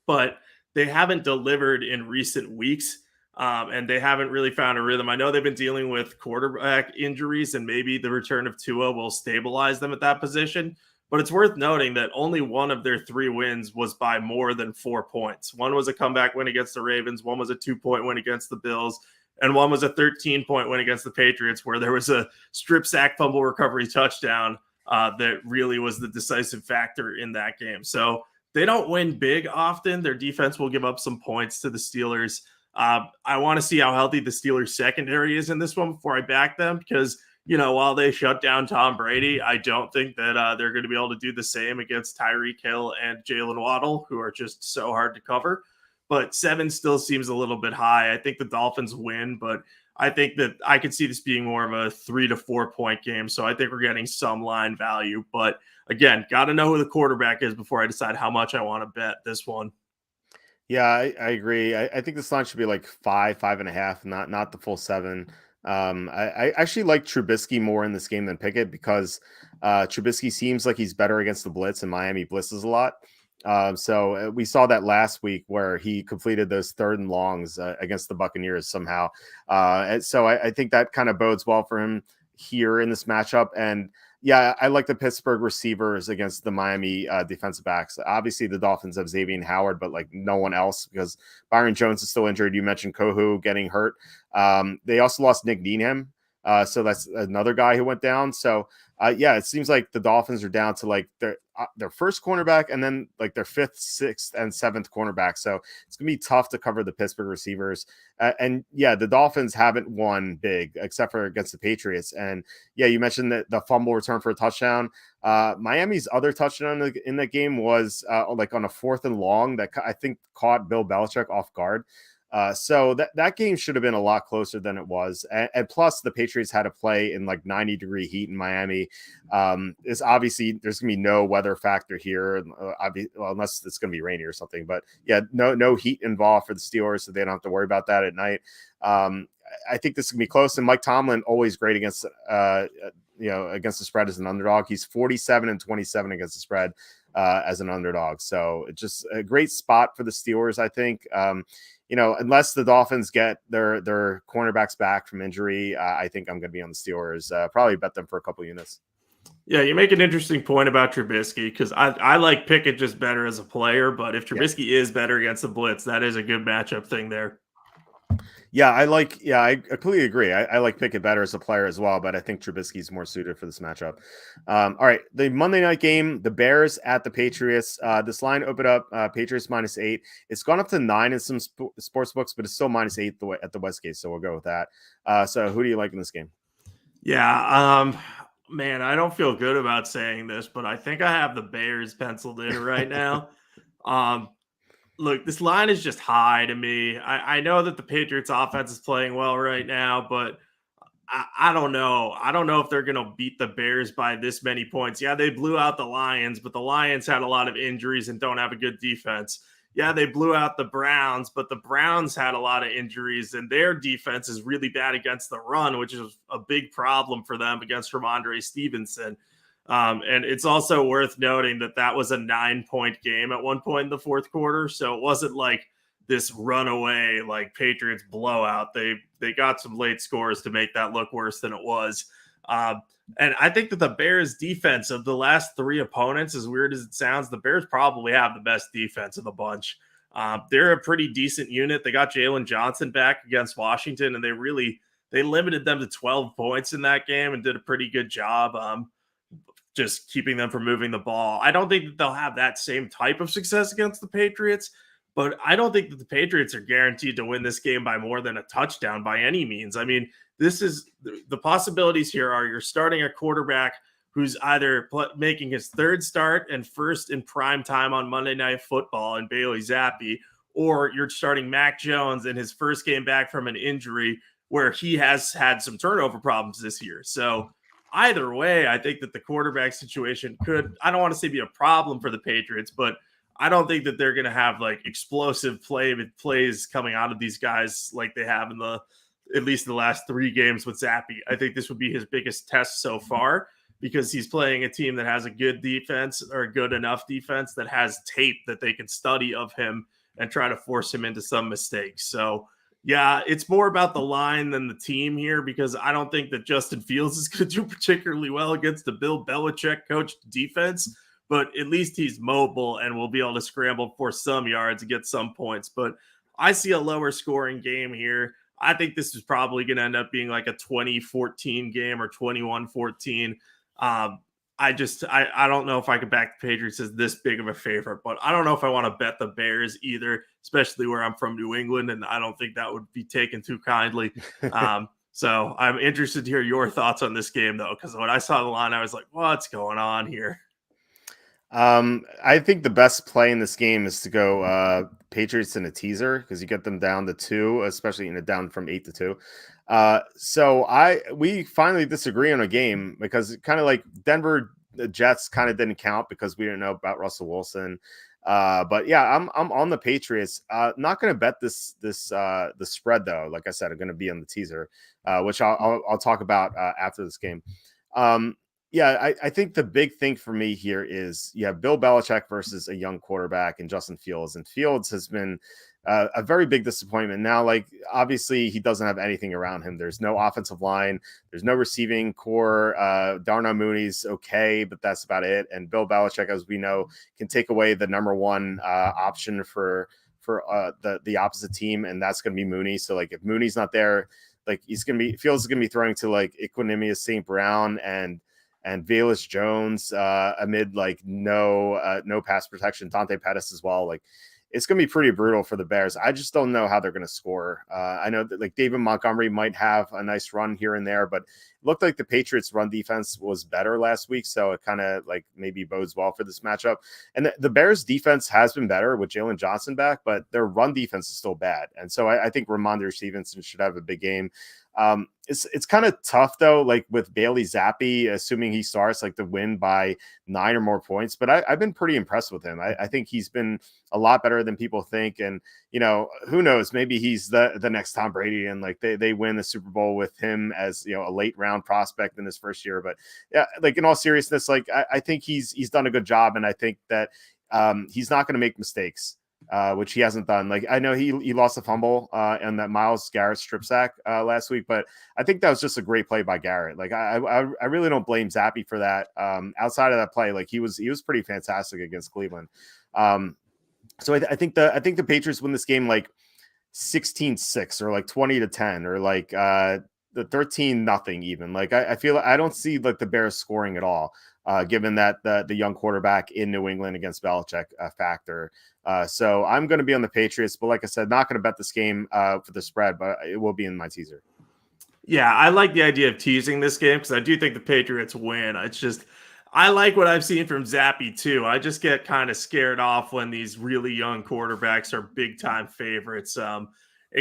but they haven't delivered in recent weeks. And they haven't really found a rhythm. I know they've been dealing with quarterback injuries, and maybe the return of Tua will stabilize them at that position. But it's worth noting that only one of their 3 wins was by more than 4 points. One was a comeback win against the Ravens, one was a 2-point win against the Bills, and one was a 13-point win against the Patriots, where there was a strip sack fumble recovery touchdown that really was the decisive factor in that game. So they don't win big often. Their defense will give up some points to the Steelers. I want to see how healthy the Steelers secondary is in this one before I back them, because, you know, while they shut down Tom Brady, I don't think that they're going to be able to do the same against Tyreek Hill and Jalen Waddle, who are just so hard to cover. But 7 still seems a little bit high. I think the Dolphins win, but I think that I could see this being more of a 3 to 4 point game. So I think we're getting some line value. But again, got to know who the quarterback is before I decide how much I want to bet this one. Yeah, I agree. I think this line should be like 5.5, not the full 7. I actually like Trubisky more in this game than Pickett because Trubisky seems like he's better against the blitz, and Miami blitzes a lot. So we saw that last week where he completed those 3rd and longs against the Buccaneers somehow. And so I think that kind of bodes well for him here in this matchup. And yeah, I like the Pittsburgh receivers against the Miami defensive backs. Obviously, the Dolphins have Xavier Howard, but like no one else because Byron Jones is still injured. You mentioned Kohou getting hurt. They also lost Nick Needham. So that's another guy who went down. So yeah, it seems like the Dolphins are down to like their first cornerback and then like their 5th, 6th, and 7th cornerback. So it's gonna be tough to cover the Pittsburgh receivers. And yeah, the Dolphins haven't won big except for against the Patriots. And yeah, you mentioned that the fumble return for a touchdown. Miami's other touchdown in that game was like on a 4th and long that I think caught Bill Belichick off guard. So that game should have been a lot closer than it was. And plus, the Patriots had to play in like 90-degree heat in Miami. Is obviously there's gonna be no weather factor here, well, unless it's gonna be rainy or something. But yeah, no heat involved for the Steelers, so they don't have to worry about that at night. I think this is gonna be close. And Mike Tomlin always great against against the spread as an underdog. He's 47-27 against the spread as an underdog. So it's just a great spot for the Steelers, I think. Unless the Dolphins get their cornerbacks back from injury, I think I'm going to be on the Steelers. Probably bet them for a couple units. Yeah, you make an interesting point about Trubisky because I like Pickett just better as a player, but if Trubisky is better against the blitz, that is a good matchup thing there. Yeah, I completely agree. I like Pickett better as a player as well, but I think Trubisky's more suited for this matchup. All right, the Monday night game, the Bears at the Patriots. This line opened up Patriots -8. It's gone up to 9 in some sports books, but it's still -8 at the Westgate, so we'll go with that. So who do you like in this game? Yeah, man, I don't feel good about saying this, but I think I have the Bears penciled in right now. Look, this line is just high to me. I know that the Patriots offense is playing well right now, but I don't know. I don't know if they're going to beat the Bears by this many points. Yeah, they blew out the Lions, but the Lions had a lot of injuries and don't have a good defense. Yeah, they blew out the Browns, but the Browns had a lot of injuries and their defense is really bad against the run, which is a big problem for them against Ramondre Stevenson. And it's also worth noting that was a 9-point game at one point in the fourth quarter. So it wasn't like this runaway, like Patriots blowout. They got some late scores to make that look worse than it was. And I think that the Bears defense of the last 3 opponents, as weird as it sounds, the Bears probably have the best defense of the bunch. They're a pretty decent unit. They got Jalen Johnson back against Washington, and they limited them to 12 points in that game and did a pretty good job. Just keeping them from moving the ball. I don't think that they'll have that same type of success against the Patriots, but I don't think that the Patriots are guaranteed to win this game by more than a touchdown by any means. I mean, this is the possibilities here are you're starting a quarterback who's either making his third start and first in prime time on Monday Night Football and Bailey Zappi, or you're starting Mac Jones in his first game back from an injury where he has had some turnover problems this year. So either way, I think that the quarterback situation could, I don't want to say be a problem for the Patriots, but I don't think that they're going to have like explosive plays coming out of these guys like they have at least the last 3 games with Zappi. I think this would be his biggest test so far because he's playing a team that has a good defense or a good enough defense that has tape that they can study of him and try to force him into some mistakes. So yeah, it's more about the line than the team here because I don't think that Justin Fields is going to do particularly well against the Bill Belichick coached defense, but at least he's mobile and will be able to scramble for some yards and get some points. But I see a lower scoring game here. I think this is probably going to end up being like a 20-14 game or 21-14. I don't know if I could back the Patriots as this big of a favorite, but I don't know if I want to bet the Bears either, especially where I'm from New England, and I don't think that would be taken too kindly. So I'm interested to hear your thoughts on this game, though, because when I saw the line, I was like, what's going on here? I think the best play in this game is to go Patriots in a teaser because you get them down to 2, especially in a down from 8 to 2. So we finally disagree on a game because kind of like Denver, the Jets kind of didn't count because we didn't know about Russell Wilson. But yeah, I'm on the Patriots. Not going to bet the spread though. Like I said, I'm going to be on the teaser, which I'll talk about after this game. Yeah, I think the big thing for me here is Bill Belichick versus a young quarterback and Justin Fields. And Fields has been a very big disappointment. Now, like, obviously, he doesn't have anything around him. There's no offensive line. There's no receiving core. Darnell Mooney's okay, but that's about it. And Bill Belichick, as we know, can take away the number one option for the opposite team, and that's going to be Mooney. So, like, if Mooney's not there, like, Fields is going to be throwing to, like, Equanimeous St. Brown and Velus Jones amid like no pass protection. Dante Pettis as well. Like it's going to be pretty brutal for the Bears. I just don't know how they're going to score. I know that like David Montgomery might have a nice run here and there, but it looked like the Patriots run defense was better last week. So it kind of like maybe bodes well for this matchup. And the Bears defense has been better with Jalen Johnson back, but their run defense is still bad. And so I think Ramondre Stevenson should have a big game. It's kind of tough though, like with Bailey Zappi, assuming he starts, like to win by 9 or more points. But I've been pretty impressed with him. I think he's been a lot better than people think. And who knows? Maybe he's the next Tom Brady, and like they win the Super Bowl with him as a late round prospect in his first year. But yeah, like in all seriousness, like I think he's done a good job, and I think that he's not going to make mistakes. Which he hasn't done. Like I know he lost a fumble and that Myles Garrett strip sack last week, but I think that was just a great play by Garrett. Like I really don't blame Zappi for that. Outside of that play, like he was pretty fantastic against Cleveland. So I think the Patriots win this game like 16-6 or like 20-10 or like the 13-0 even. Like I feel I don't see like the Bears scoring at all. Given that the young quarterback in New England against Belichick factor. So I'm going to be on the Patriots, but like I said, not going to bet this game for the spread, but it will be in my teaser. Yeah, I like the idea of teasing this game because I do think the Patriots win. It's just, I like what I've seen from Zappi too. I just get kind of scared off when these really young quarterbacks are big time favorites. And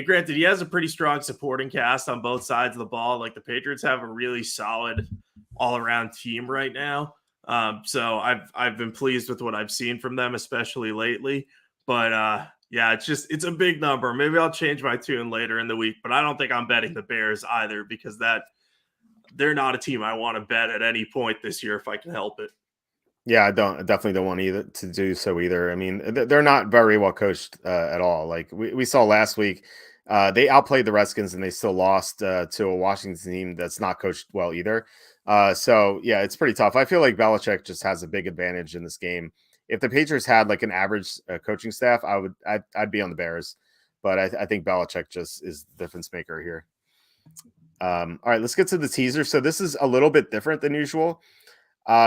granted, he has a pretty strong supporting cast on both sides of the ball. Like the Patriots have a really solid all around team right now. So I've been pleased with what I've seen from them, especially lately. But yeah, it's a big number. Maybe I'll change my tune later in the week, but I don't think I'm betting the Bears either because they're not a team I want to bet at any point this year if I can help it. Yeah, I definitely don't want either to do so either. I mean, they're not very well coached at all. Like we saw last week, they outplayed the Redskins and they still lost to a Washington team that's not coached well either. So yeah, it's pretty tough. I feel like Belichick just has a big advantage in this game. If the Patriots had like an average coaching staff, I'd be on the Bears, but I think Belichick just is the difference maker here. All right, let's get to the teaser. So this is a little bit different than usual.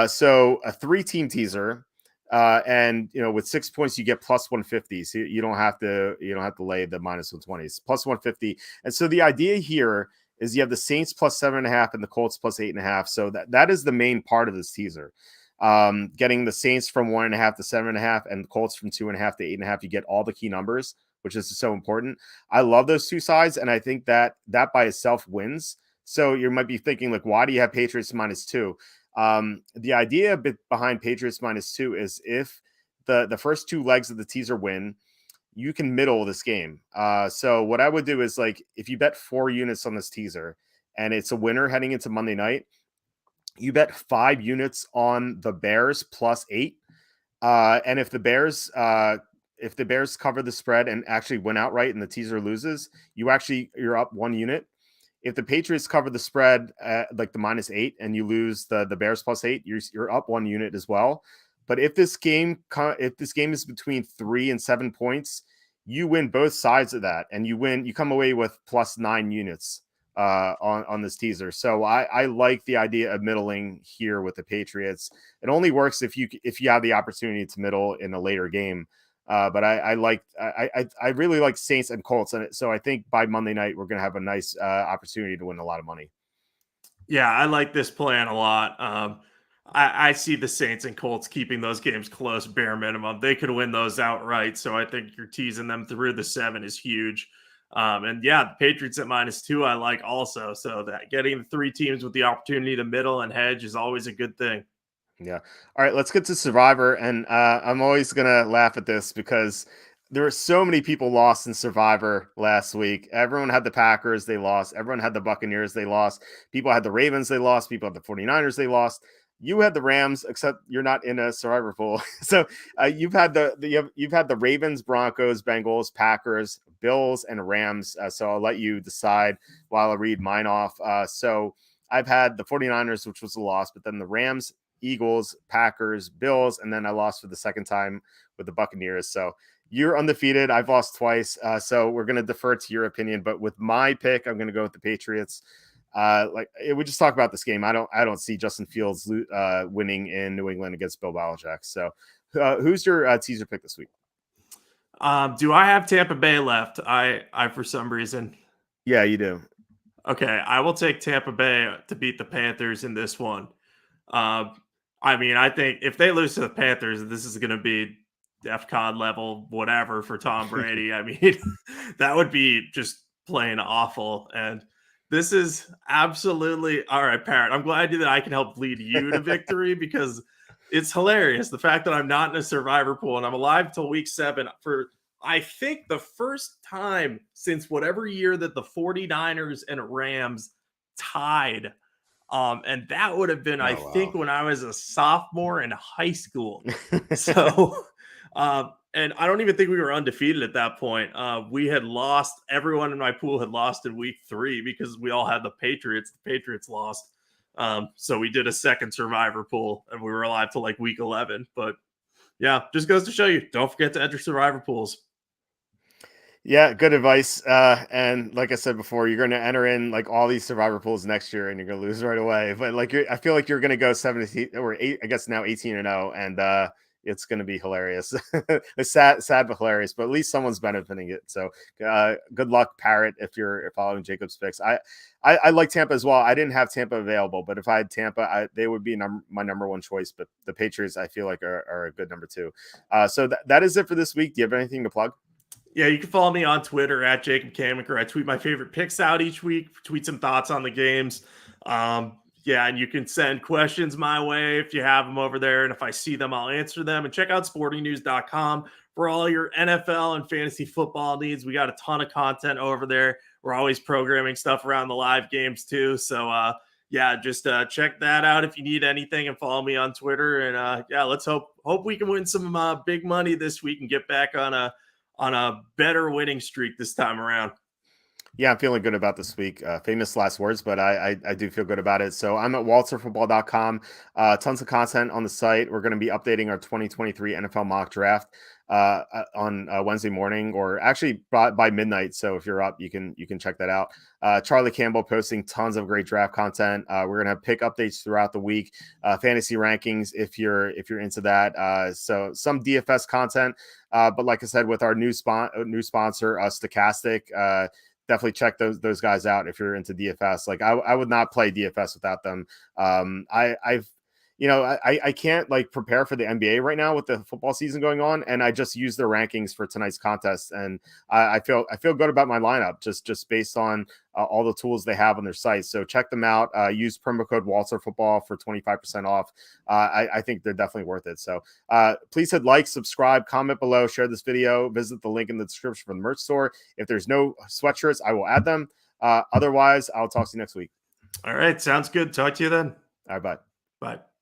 So a 3-team teaser, and with 6 points you get plus 150. So you don't have to lay the minus 120s, plus 150. And so the idea here is you have the Saints plus 7.5 and the Colts plus 8.5. So that is the main part of this teaser. Getting the Saints from 1.5 to 7.5 and the Colts from 2.5 to 8.5. You get all the key numbers, which is so important. I love those two sides, and I think that by itself wins. So you might be thinking like, why do you have Patriots -2? The idea behind Patriots -2 is if the first two legs of the teaser win, you can middle this game. So what I would do is like if you bet 4 units on this teaser and it's a winner heading into Monday night, you bet 5 units on the Bears plus 8. And if the Bears cover the spread and actually win outright and the teaser loses, you're up 1 unit. If the Patriots cover the spread at like the -8 and you lose the Bears plus 8, you're up 1 unit as well. But if this game is between 3 and 7 points, you win both sides of that, and you come away with plus 9 units on this teaser. So I like the idea of middling here with the Patriots. It only works if you have the opportunity to middle in a later game. But I really like Saints and Colts, and so I think by Monday night we're going to have a nice opportunity to win a lot of money. Yeah, I like this plan a lot. I see the Saints and Colts keeping those games close, bare minimum. They could win those outright, so I think you're teasing them through the 7 is huge. And yeah, the Patriots at -2 I like also. So that getting the 3 teams with the opportunity to middle and hedge is always a good thing. Yeah. All right, let's get to Survivor. And I'm always going to laugh at this because there were so many people lost in Survivor last week. Everyone had the Packers, they lost. Everyone had the Buccaneers, they lost. People had the Ravens, they lost. People had the 49ers, they lost. You had the Rams, except you're not in a Survivor pool. So you've had you've had the Ravens, Broncos, Bengals, Packers, Bills, and Rams. So I'll let you decide while I read mine off. So I've had the 49ers, which was a loss, but then the Rams, Eagles, Packers, Bills, and then I lost for the second time with the Buccaneers. So you're undefeated. I've lost twice. So we're going to defer to your opinion. But with my pick, I'm going to go with the Patriots. We just talk about this game. I don't see Justin Fields winning in New England against Bill Belichick. So who's your teaser pick this week? Do I have Tampa Bay left? I for some reason. Yeah, you do. Okay, I will take Tampa Bay to beat the Panthers in this one. Um, I mean, I think if they lose to the Panthers, this is going to be DEFCON level, whatever for Tom Brady. I mean, that would be just plain awful. And this is absolutely all right, Parrot. I'm glad that I can help lead you to victory because it's hilarious. The fact that I'm not in a survivor pool and I'm alive till week 7 for I think the first time since whatever year that the 49ers and Rams tied. And that would have been, I think, Oh when I was a sophomore in high school. So, and I don't even think we were undefeated at that point. We had lost, everyone in my pool had lost in week 3 because we all had the Patriots. The Patriots lost. So we did a second survivor pool and we were alive till like week 11. But yeah, just goes to show you, don't forget to enter survivor pools. Yeah, good advice. And like I said before, you're going to enter in like all these survivor pools next year, and you're going to lose right away. But like, I feel like you're going to go 17 or 8, I guess now 18-0, and it's going to be hilarious. It's sad but hilarious. But at least someone's benefiting it. So good luck, Parrot, if you're following Jacob's picks. I like Tampa as well. I didn't have Tampa available, but if I had Tampa, they would be my number 1 choice. But the Patriots, I feel like are a good number 2. So that is it for this week. Do you have anything to plug? Yeah, you can follow me on Twitter at Jacob Kamiker. I tweet my favorite picks out each week, tweet some thoughts on the games. Yeah, and you can send questions my way if you have them over there. And if I see them, I'll answer them. And check out sportingnews.com for all your NFL and fantasy football needs. We got a ton of content over there. We're always programming stuff around the live games too. So, yeah, just check that out if you need anything and follow me on Twitter. And yeah, let's hope we can win some big money this week and get back on a better winning streak this time around. Yeah, I'm feeling good about this week. Famous last words, but I do feel good about it. So I'm at walterfootball.com. Tons of content on the site. We're going to be updating our 2023 NFL mock draft on Wednesday morning, or actually by midnight. So if you're up, you can check that out. Charlie Campbell posting tons of great draft content. We're going to have pick updates throughout the week. Fantasy rankings if you're into that. So some DFS content. But like I said, with our new sponsor, Stochastic, definitely check those guys out if you're into DFS. Like I would not play DFS without them. I can't like prepare for the NBA right now with the football season going on, and I just use their rankings for tonight's contest, and I feel good about my lineup just based on all the tools they have on their site. So check them out. Use promo code WalterFootball for 25% off. I think they're definitely worth it. So please hit like, subscribe, comment below, share this video, visit the link in the description for the merch store. If there's no sweatshirts, I will add them. Otherwise, I'll talk to you next week. All right, sounds good. Talk to you then. All right, bye. Bye.